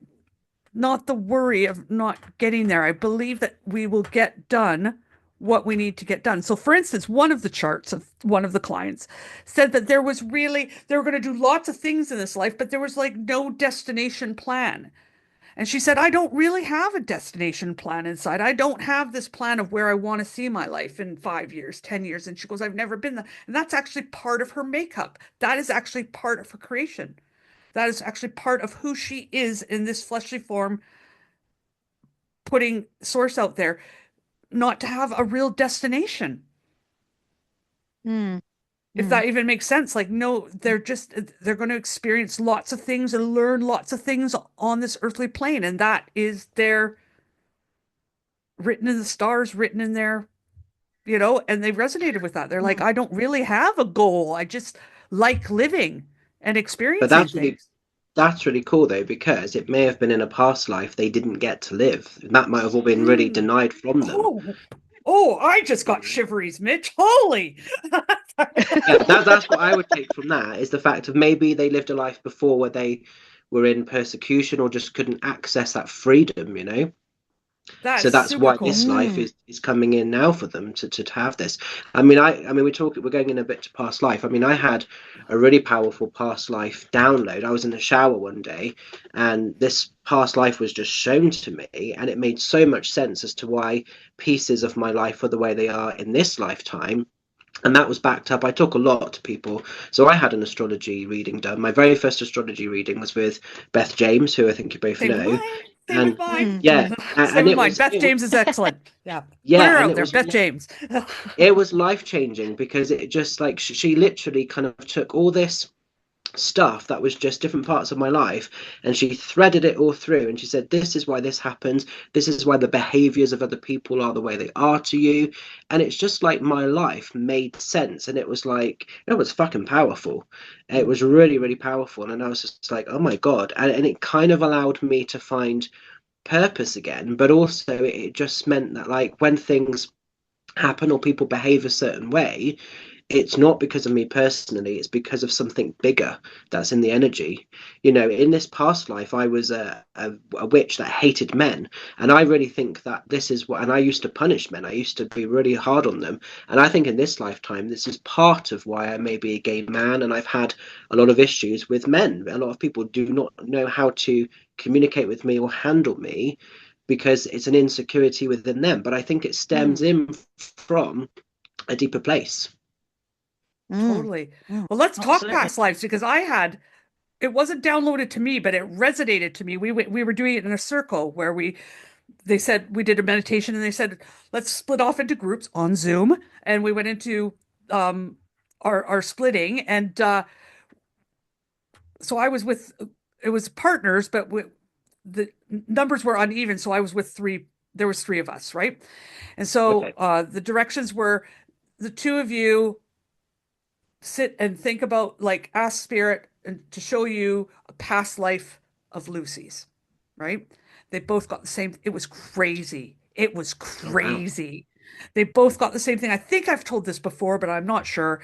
Speaker 1: not the worry of not getting there. I believe that we will get done what we need to get done. So, for instance, one of the charts of one of the clients said that they were going to do lots of things in this life, but there was like no destination plan. And she said, I don't really have a destination plan inside. I don't have this plan of where I want to see my life in 5 years, 10 years. And she goes, I've never been there. And that's actually part of her makeup. That is actually part of her creation. That is actually part of who she is in this fleshly form, putting source out there, not to have a real destination.
Speaker 3: Mm.
Speaker 1: If
Speaker 3: Mm.
Speaker 1: that even makes sense. Like, no, they're going to experience lots of things and learn lots of things on this earthly plane. And that is their written in the stars, written in their, and they resonated with that. They're like,
Speaker 3: Mm.
Speaker 1: I don't really have a goal. I just like living and
Speaker 2: But
Speaker 1: experiencing things.
Speaker 2: that's really cool though, because it may have been in a past life they didn't get to live. That might have all been really
Speaker 1: Mm.
Speaker 2: denied from them.
Speaker 1: Oh, oh, I just
Speaker 2: You
Speaker 1: got
Speaker 2: know?
Speaker 1: shiveries, Mitch. Holy.
Speaker 2: Yeah, that's what I would take from that is the fact of maybe they lived a life before where they were in persecution or just couldn't access that freedom, you know? So
Speaker 1: That's
Speaker 2: that's
Speaker 1: super
Speaker 2: why
Speaker 1: cool.
Speaker 2: this life
Speaker 3: Mm.
Speaker 2: is coming in now for them to have this. I mean we're going in a bit to past life. I mean, I had a really powerful past life download. I was in the shower one day and this past life was just shown to me, and it made so much sense as to why pieces of my life are the way they are in this lifetime. And that was backed up. I talk a lot to people. So I had an astrology reading done. My very first astrology reading was with Beth James, who I think you both
Speaker 1: Same with
Speaker 2: know.
Speaker 1: mine. Same with
Speaker 2: And
Speaker 1: mine.
Speaker 3: Mm.
Speaker 2: yeah,
Speaker 1: Same
Speaker 2: and
Speaker 1: with mine. Beth
Speaker 2: it was
Speaker 1: James is excellent. Yeah. Put
Speaker 2: yeah,
Speaker 1: her
Speaker 2: and
Speaker 1: out there. Beth James.
Speaker 2: it was life changing because it just like she literally kind of took all this stuff that was just different parts of my life and she threaded it all through, and she said, this is why this happens, this is why the behaviors of other people are the way they are to you. And it's just like my life made sense, and it was like it was fucking powerful. It was really really powerful, and I was just like, oh my god. And it kind of allowed me to find purpose again, but also it just meant that like when things happen or people behave a certain way, it's not because of me personally, it's because of something bigger that's in the energy. You know, in this past life I was a witch that hated men, and I really think that this is what, and I used to punish men, I used to be really hard on them, and I think in this lifetime this is part of why I may be a gay man, and I've had a lot of issues with men. A lot of people do not know how to communicate with me or handle me because it's an insecurity within them, but I think it stems
Speaker 3: Mm.
Speaker 2: in from a deeper place.
Speaker 3: Mm.
Speaker 1: Totally.
Speaker 3: Mm.
Speaker 1: Well, let's talk
Speaker 3: Absolutely.
Speaker 1: past lives because it wasn't downloaded to me, but it resonated to me. We were doing it in a circle where they said we did a meditation and they said, let's split off into groups on Zoom. And we went into um, our splitting. And so I was with, it was partners, but the numbers were uneven, so I was with three. There was three of us, right? And so
Speaker 2: Okay.
Speaker 1: the directions were the two of you sit and think about, like, ask spirit and to show you a past life of Lucy's, right? They both got the same. It was crazy. It was
Speaker 2: Oh wow.
Speaker 1: crazy. They both got the same thing. I think I've told this before, but I'm not sure.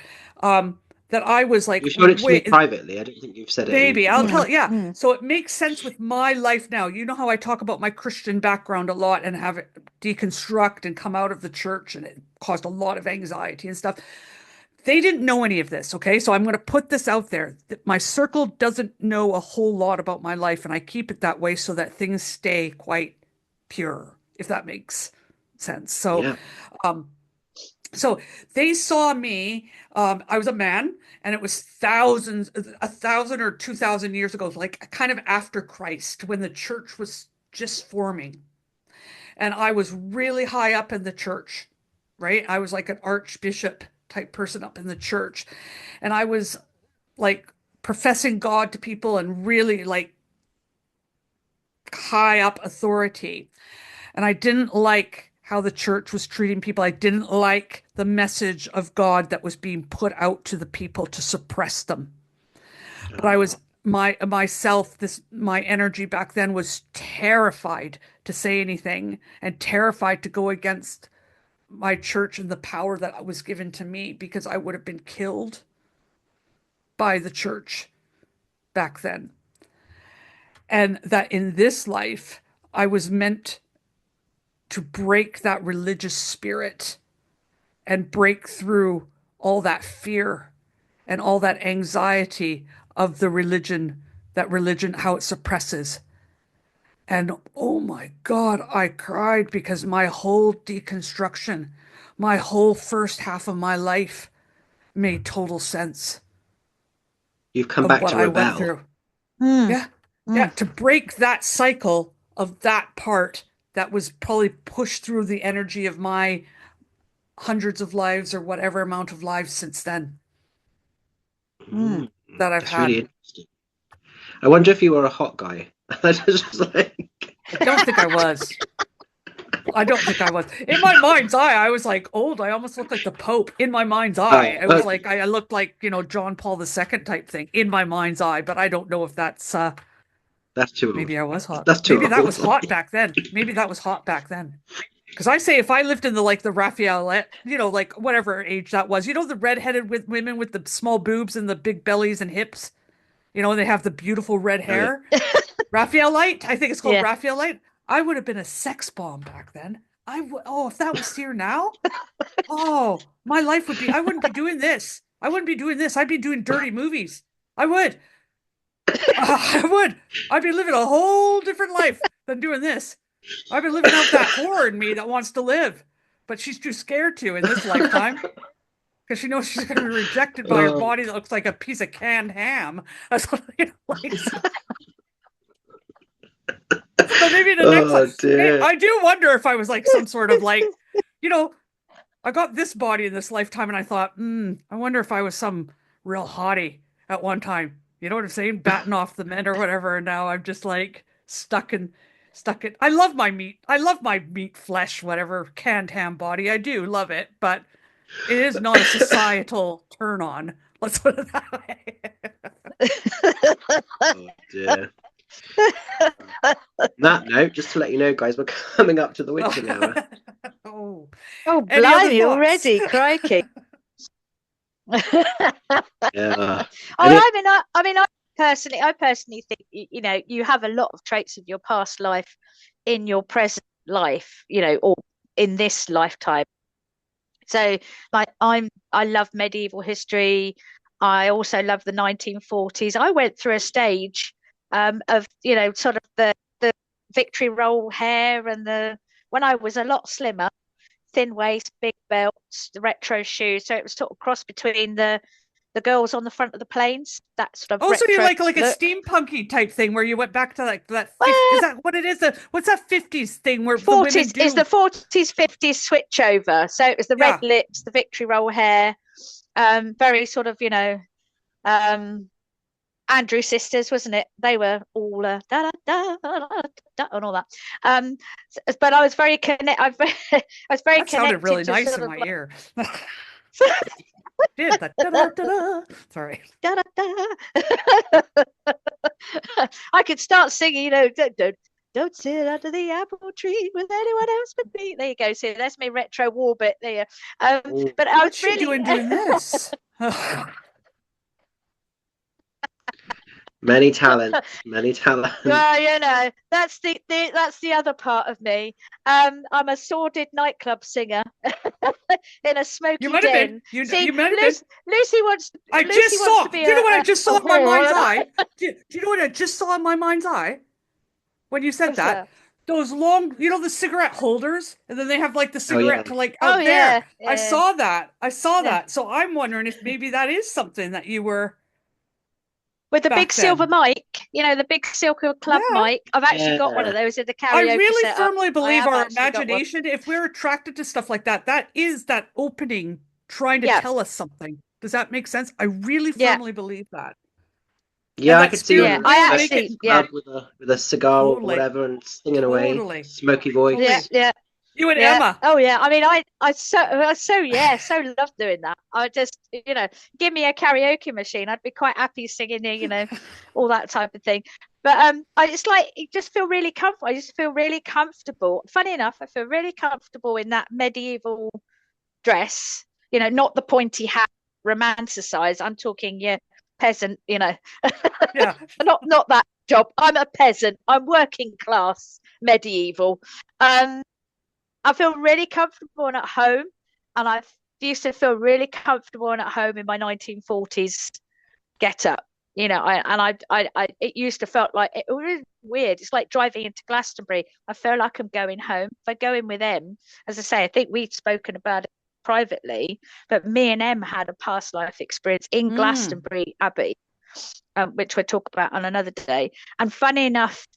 Speaker 1: That I was like,
Speaker 2: You showed it to me
Speaker 1: wait,
Speaker 2: privately. I don't think you've said it
Speaker 1: maybe I'll tell
Speaker 2: before.
Speaker 1: it. Yeah. So it makes sense with my life now. You know how I talk about my Christian background a lot and have it deconstruct and come out of the church, and it caused a lot of anxiety and stuff. They didn't know any of this. Okay. So I'm going to put this out there. My circle doesn't know a whole lot about my life, and I keep it that way so that things stay quite pure, if that makes sense.
Speaker 2: Yeah.
Speaker 1: Um, so they saw me. I was a man, and it was thousands, 1,000 or 2,000 years ago, like kind of after Christ, when the church was just forming. And I was really high up in the church, right? I was like an archbishop type person up in the church. And I was like professing God to people and really like high up authority. And I didn't like how the church was treating people. I didn't like the message of God that was being put out to the people to suppress them. But I was my energy back then was terrified to say anything and terrified to go against my church and the power that was given to me, because I would have been killed by the church back then. And that in this life, I was meant to break that religious spirit and break through all that fear and all that anxiety of the religion, that religion, how it suppresses. And oh my God, I cried because my whole deconstruction, my whole first half of my life made total sense
Speaker 2: You've come
Speaker 1: of
Speaker 2: back
Speaker 1: what
Speaker 2: to
Speaker 1: I went
Speaker 2: rebel.
Speaker 1: through. Yeah. Yeah. To break that cycle of that part that was probably pushed through the energy of my hundreds of lives or whatever amount of lives since then
Speaker 2: Mm,
Speaker 1: that I've
Speaker 2: that's really
Speaker 1: had.
Speaker 2: interesting. I wonder if you were a hot guy. I just like,
Speaker 1: I don't think I was. I don't think I was. In my mind's eye, I was like old. I almost looked like the Pope in my mind's eye.
Speaker 2: oh,
Speaker 1: I was like, I looked like, John Paul II type thing in my mind's eye, but I don't know if that's,
Speaker 2: that's too old.
Speaker 1: maybe I was hot.
Speaker 2: That's too
Speaker 1: Maybe that
Speaker 2: old.
Speaker 1: was hot back then. Maybe that was hot back then. Because I say if I lived in the like the Raphaelite, like whatever age that was, the redheaded with women with the small boobs and the big bellies and hips, and they have the beautiful red
Speaker 2: Oh, yeah.
Speaker 1: hair. Raphaelite, I think it's called
Speaker 3: Yeah.
Speaker 1: Raphaelite. I would have been a sex bomb back then. Oh, if that was here now, oh, my life would be, I wouldn't be doing this. I wouldn't be doing this. I'd be doing dirty movies. I would. I would. I'd be living a whole different life than doing this. I've been living out that whore in me that wants to live, but she's too scared to in this lifetime because she knows she's going to be rejected by her
Speaker 2: Oh,
Speaker 1: body that looks like a piece of canned ham. That's what like. So maybe the next
Speaker 2: oh
Speaker 1: life,
Speaker 2: dear.
Speaker 1: I do wonder if I was like some sort of like, I got this body in this lifetime, and I thought, I wonder if I was some real hottie at one time. You know what I'm saying? Batting off the men or whatever. And now I'm just like stuck in. I love my meat. I love my meat, flesh, whatever, canned ham body. I do love it, but it is not a societal turn on. Let's put it that way.
Speaker 2: Oh dear. On that note, just to let you know, guys, we're coming up to the witching hour.
Speaker 1: Oh,
Speaker 3: Oh,
Speaker 1: any other
Speaker 3: blimey,
Speaker 1: thoughts?
Speaker 3: already, crikey.
Speaker 2: Yeah.
Speaker 3: I personally think, you have a lot of traits of your past life in your present life, or in this lifetime. So, like, I love medieval history. I also love the 1940s. I went through a stage of, sort of the victory roll hair and when I was a lot slimmer, thin waist, big belts, the retro shoes. So it was sort of cross between the girls on the front of the planes, that sort of
Speaker 1: Oh, so you
Speaker 3: retro
Speaker 1: like a
Speaker 3: look.
Speaker 1: steampunky type thing where you went back to like that
Speaker 3: Well,
Speaker 1: is that what it is? What's that 50s thing where the women
Speaker 3: 40s
Speaker 1: do?
Speaker 3: is the 40s, 50s switch over. So it was the red
Speaker 1: Yeah.
Speaker 3: lips, the victory roll hair, very sort of, Andrew sisters, wasn't it? They were all da, da, da, da, da, and all that. But I was very I was very
Speaker 1: That sounded
Speaker 3: connected
Speaker 1: really
Speaker 3: to
Speaker 1: nice
Speaker 3: sort
Speaker 1: in
Speaker 3: of
Speaker 1: my
Speaker 3: like
Speaker 1: ear. Did that? Sorry.
Speaker 3: da, da, da. I could start singing, don't sit under the apple tree with anyone else but me. There you go. See, that's my retro war bit there. But I was
Speaker 1: What's she doing this?
Speaker 2: Many talents, many talents.
Speaker 3: Well, that's the other part of me. I'm a sordid nightclub singer in a smoky
Speaker 1: You might have
Speaker 3: den.
Speaker 1: been.
Speaker 3: See,
Speaker 1: You might have been.
Speaker 3: Lucy wants.
Speaker 1: I
Speaker 3: Lucy
Speaker 1: just
Speaker 3: wants
Speaker 1: saw.
Speaker 3: to be
Speaker 1: Do you know what I just saw in my mind's
Speaker 3: whore.
Speaker 1: eye? Do you know what I just saw in my mind's eye when you said
Speaker 3: What's
Speaker 1: that? Those long, the cigarette holders, and then they have like the cigarette to like
Speaker 3: Oh
Speaker 1: out there.
Speaker 3: yeah,
Speaker 1: I saw that.
Speaker 3: yeah.
Speaker 1: that. So I'm wondering if maybe that is something that you were
Speaker 3: With the big
Speaker 1: back
Speaker 3: silver
Speaker 1: then.
Speaker 3: mic, the big silver club
Speaker 1: Yeah.
Speaker 3: mic. I've actually got one of those in the
Speaker 1: I
Speaker 3: karaoke
Speaker 1: really
Speaker 3: setup.
Speaker 1: firmly
Speaker 3: I
Speaker 1: believe
Speaker 3: have
Speaker 1: our
Speaker 3: actually got one.
Speaker 1: imagination, if we're attracted to stuff like that, that is that opening trying to
Speaker 3: Yeah.
Speaker 1: tell us something. Does that make sense? I really
Speaker 3: Yeah.
Speaker 1: firmly believe that.
Speaker 2: Yeah,
Speaker 1: And
Speaker 2: I
Speaker 1: that
Speaker 2: could see you
Speaker 1: spirit
Speaker 2: in
Speaker 1: will
Speaker 3: I
Speaker 1: make
Speaker 3: actually,
Speaker 1: it
Speaker 2: club with a cigar or
Speaker 1: totally,
Speaker 2: whatever and singing away,
Speaker 1: totally.
Speaker 2: smoky voice.
Speaker 1: Totally.
Speaker 3: yeah.
Speaker 1: You and
Speaker 3: Yeah.
Speaker 1: Emma.
Speaker 3: Oh yeah. I mean, I so love doing that. I just, give me a karaoke machine. I'd be quite happy singing, all that type of thing. But it's like you just feel really comfortable. I just feel really comfortable. Funny enough, I feel really comfortable in that medieval dress. Not the pointy hat, romanticized. I'm talking, peasant.
Speaker 1: Yeah.
Speaker 3: not that job. I'm a peasant. I'm working class, medieval. I feel really comfortable and at home, and I used to feel really comfortable and at home in my 1940s get up. It used to felt like it was weird. It's like driving into Glastonbury. I feel like I'm going home. If I go in with them, as I say, I think we've spoken about it privately, but me and Em had a past life experience in Glastonbury Abbey, which we'll talk about on another day. And funny enough,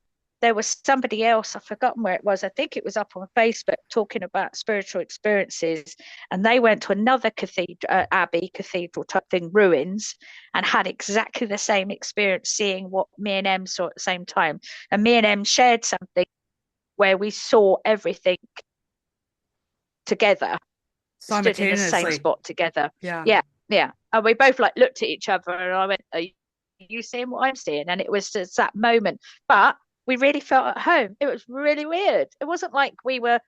Speaker 3: there was somebody else, I've forgotten where it was, I think it was up on Facebook, talking about spiritual experiences, and they went to another cathedral type thing, ruins, and had exactly the same experience, seeing what me and Em saw at the same time. And me and Em shared something where we saw everything together, stood in the same spot together. Yeah. And we both looked at each other, and I went, are you seeing what I'm seeing? And it was just that moment. But we really felt at home. It was really weird. It wasn't like we were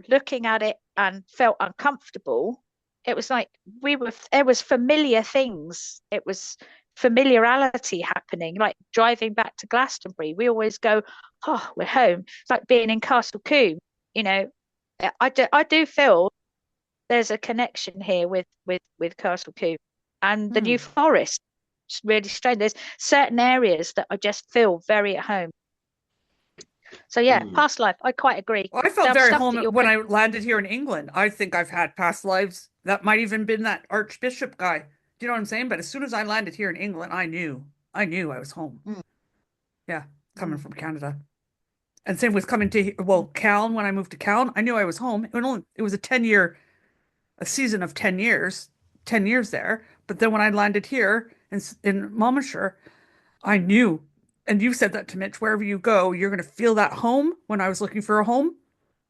Speaker 3: looking at it and felt uncomfortable. It was like there was familiar things. It was familiarity happening, like driving back to Glastonbury. We always go, oh, we're home. It's like being in Castle Combe. I do feel there's a connection here with Castle Combe and the New Forest. It's really strange. There's certain areas that I just feel very at home. So yeah, past life, I quite agree.
Speaker 1: Well, I felt very home when I landed here in England. I think I've had past lives. That might even been that Archbishop guy. Do you know what I'm saying? But as soon as I landed here in England, I knew I was home. Yeah, coming from Canada. And same with coming to, Calne, when I moved to Calne, I knew I was home. It was a season of 10 years there. But then when I landed here in Monmouthshire, I knew. And you said that to Mitch, wherever you go, you're going to feel that home. When I was looking for a home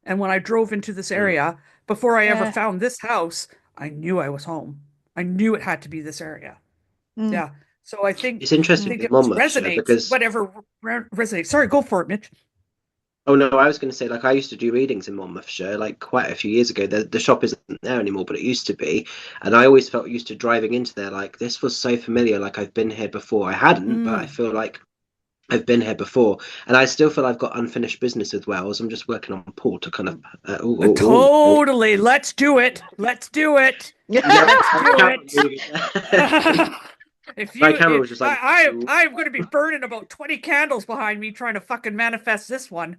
Speaker 1: and when I drove into this area, before I ever found this house, I knew I was home. I knew it had to be this area. Yeah. So I think
Speaker 2: it's interesting
Speaker 1: it
Speaker 2: resonates because
Speaker 1: whatever resonates. Sorry, go for it, Mitch.
Speaker 2: Oh no, I was going to say, I used to do readings in Monmouthshire, quite a few years ago. The shop isn't there anymore, but it used to be. And I always felt used to driving into there, this was so familiar, I've been here before. I hadn't, but I feel like I've been here before. And I still feel I've got unfinished business with Wales. I'm just working on Paul to kind of...
Speaker 1: Totally. Let's do it. Let's do it. Let's do it. My camera was just I'm going to be burning about 20 candles behind me trying to fucking manifest this one.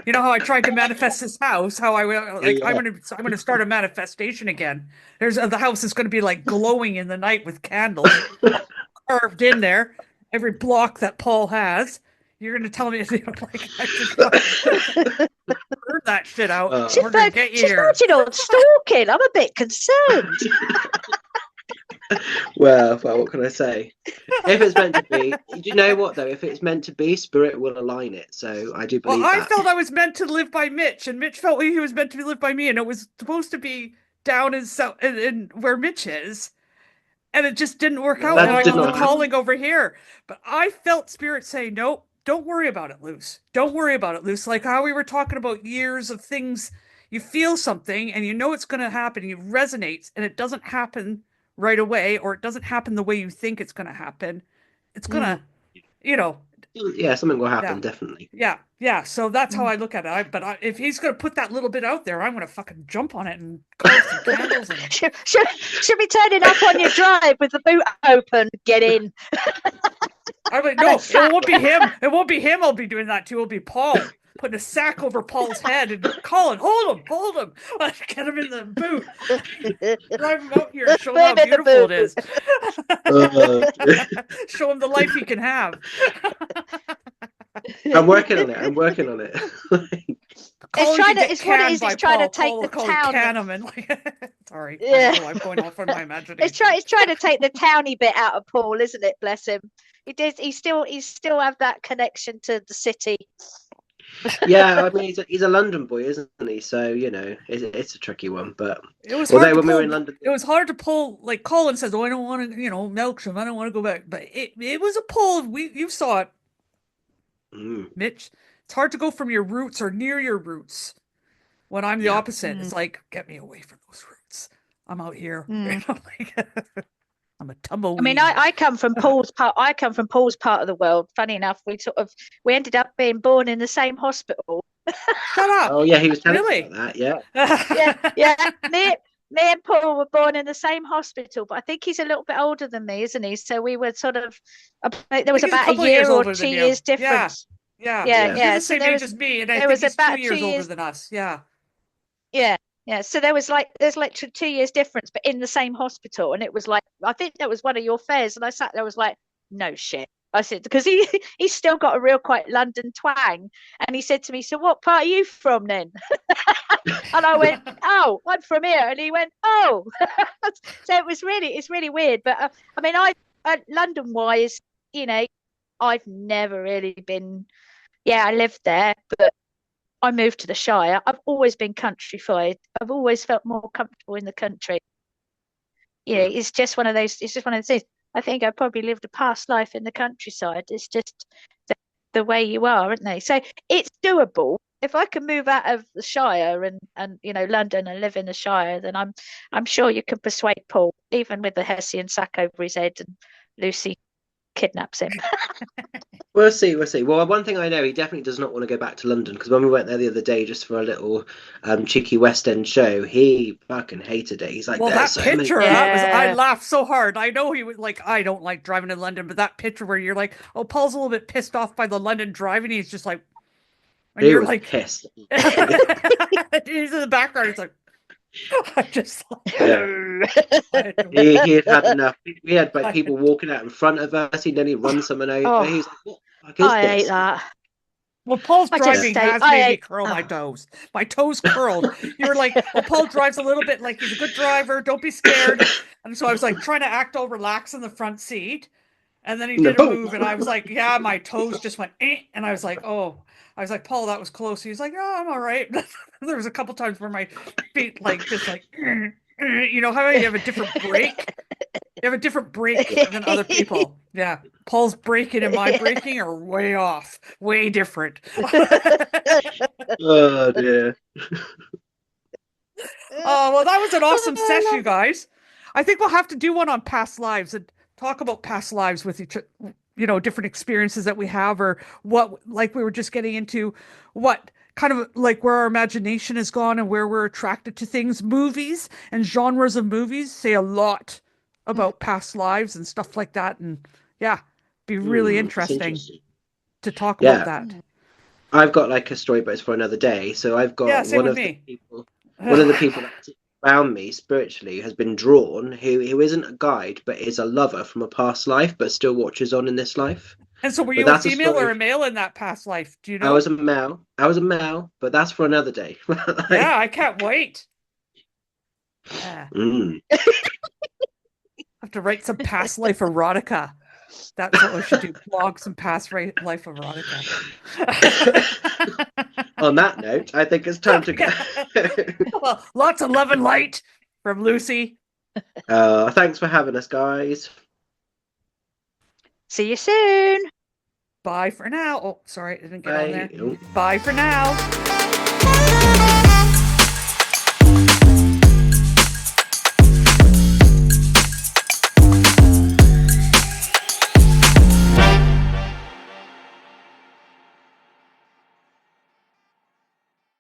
Speaker 1: You know how I tried to manifest this house? How I'm going to start a manifestation again. The house is going to be glowing in the night with candles carved in there. Every block that Paul has. You're going to tell me I should burn that shit out.
Speaker 3: She's verging on stalking. I'm a bit concerned.
Speaker 2: Well, what can I say? If it's meant to be, do you know what though? If it's meant to be, spirit will align it. So I do
Speaker 1: Well,
Speaker 2: believe
Speaker 1: I
Speaker 2: that.
Speaker 1: felt I was meant to live by Mitch, and Mitch felt he was meant to live by me, and it was supposed to be down in south in where Mitch is, and it just didn't work out. And
Speaker 2: That
Speaker 1: I
Speaker 2: did
Speaker 1: got the
Speaker 2: not happen.
Speaker 1: calling over here, but I felt spirit say, "Nope, don't worry about it, Luce. Don't worry about it, Luce." Like how we were talking about years of things, you feel something and you know it's going to happen, and it resonates, and it doesn't happen right away, or it doesn't happen the way you think it's going to happen. It's gonna, you know,
Speaker 2: Yeah, something will
Speaker 1: yeah.
Speaker 2: happen, definitely.
Speaker 1: Yeah. So that's how I look at it. If he's gonna put that little bit out there, I'm gonna fucking jump on it and carve some candles and
Speaker 3: Should be turning up on your drive with the boot open. Get in.
Speaker 1: I'm like, no, it won't be him. It won't be him. I'll be doing that too. It'll be Paul putting a sack over Paul's head and Colin, hold him. Get him in the boot. Drive him out here and show him how beautiful it is. Show him the life he can have.
Speaker 2: I'm working on it.
Speaker 3: It's trying to take the town.
Speaker 1: Sorry,
Speaker 3: yeah.
Speaker 1: I'm going off on my imagination.
Speaker 3: It's trying to take the towny bit out of Paul, isn't it? Bless him. He does. He still have that connection to the city.
Speaker 2: Yeah, I mean he's a London boy, isn't he? So it's a tricky one. But
Speaker 1: it was hard to pull. We were in London, it was hard to pull. Like Colin says, "Oh, I don't want to, Melksham. I don't want to go back." But it was a pull. You saw it, Mitch. It's hard to go from your roots or near your roots. When I'm the opposite, it's like, get me away from those roots. I'm out here. I'm a tumbleweed.
Speaker 3: I mean, I come from Paul's part. I come from Paul's part of the world. Funny enough, we ended up being born in the same hospital.
Speaker 1: Shut up!
Speaker 2: Oh yeah, he was telling me about that. Yeah.
Speaker 3: yeah. Me and Paul were born in the same hospital, but I think he's a little bit older than me, isn't he? So we were sort of. There was about a year or 2 years difference.
Speaker 1: Yeah.
Speaker 3: He's
Speaker 1: the same age as me, and I think he's 2 years older than us. Yeah.
Speaker 3: So there's like 2 years difference, but in the same hospital, and it was like, I think that was one of your fairs, and I sat there, I was like, no shit. I said, because he's still got a real quite London twang, and he said to me, so what part are you from then? And I went, oh, I'm from here, and he went, oh. So it's really weird, but I mean, London wise, I've never really been. Yeah, I lived there, but I moved to the Shire. I've always been countrified. I've always felt more comfortable in the country. It's just one of those. It's just one of those things. I think I probably lived a past life in the countryside. It's just the way you are, aren't they? So it's doable. If I can move out of the Shire and London and live in the Shire, then I'm sure you can persuade Paul, even with the Hessian sack over his head and Lucy kidnaps him.
Speaker 2: We'll see. Well, one thing I know, he definitely does not want to go back to London, because when we went there the other day just for a little cheeky West End show, he fucking hated it. He's like,
Speaker 1: well, that picture, I laughed so hard. I know he was like, I don't like driving in London, but that picture where you're like, oh, Paul's a little bit pissed off by the London driving. He's just like, and
Speaker 2: he
Speaker 1: you're
Speaker 2: was
Speaker 1: like
Speaker 2: pissed.
Speaker 1: He's in the background. It's like, I'm just like,
Speaker 2: he had had enough. We had like people walking out in front of us, and then he runs someone over.
Speaker 3: Oh,
Speaker 2: he's like, what the fuck is
Speaker 3: I
Speaker 2: this?
Speaker 3: hate that.
Speaker 1: Well, Paul's driving has made me curl my toes. My toes curled. You were like, well, Paul drives a little bit like he's a good driver. Don't be scared. And so I was like trying to act all relaxed in the front seat. And then he did a move, and I was like, yeah, my toes just went, and I was like, oh. I was like, Paul, that was close. He was like, oh, I'm all right. There was a couple times where my feet just how you have a different brake? You have a different brake than other people. Yeah. Paul's braking and my braking are way off. Way different.
Speaker 2: Oh, dear.
Speaker 1: Oh, well, that was an awesome session, you guys. I think we'll have to do one on past lives and talk about past lives with each other. Different experiences that we have, or what, like we were just getting into, what kind of like where our imagination has gone and where we're attracted to things. Movies and genres of movies say a lot about past lives and stuff like that. And be really interesting to talk about that.
Speaker 2: I've got like a story, but it's for another day. So I've got one of the people that around me spiritually has been drawn, who isn't a guide but is a lover from a past life, but still watches on in this life.
Speaker 1: And so were you a female or a male in that past life? Do you know?
Speaker 2: I was a male, but that's for another day.
Speaker 1: Yeah, I can't wait. Yeah. have to write some past life erotica. That's what we should do. Blog some past life erotica.
Speaker 2: On that note, I think it's time to go.
Speaker 1: Well, lots of love and light from Lucy.
Speaker 2: Thanks for having us, guys.
Speaker 3: See you soon.
Speaker 1: Bye for now. Oh, sorry, I didn't get on there.
Speaker 2: Bye.
Speaker 1: Bye for now.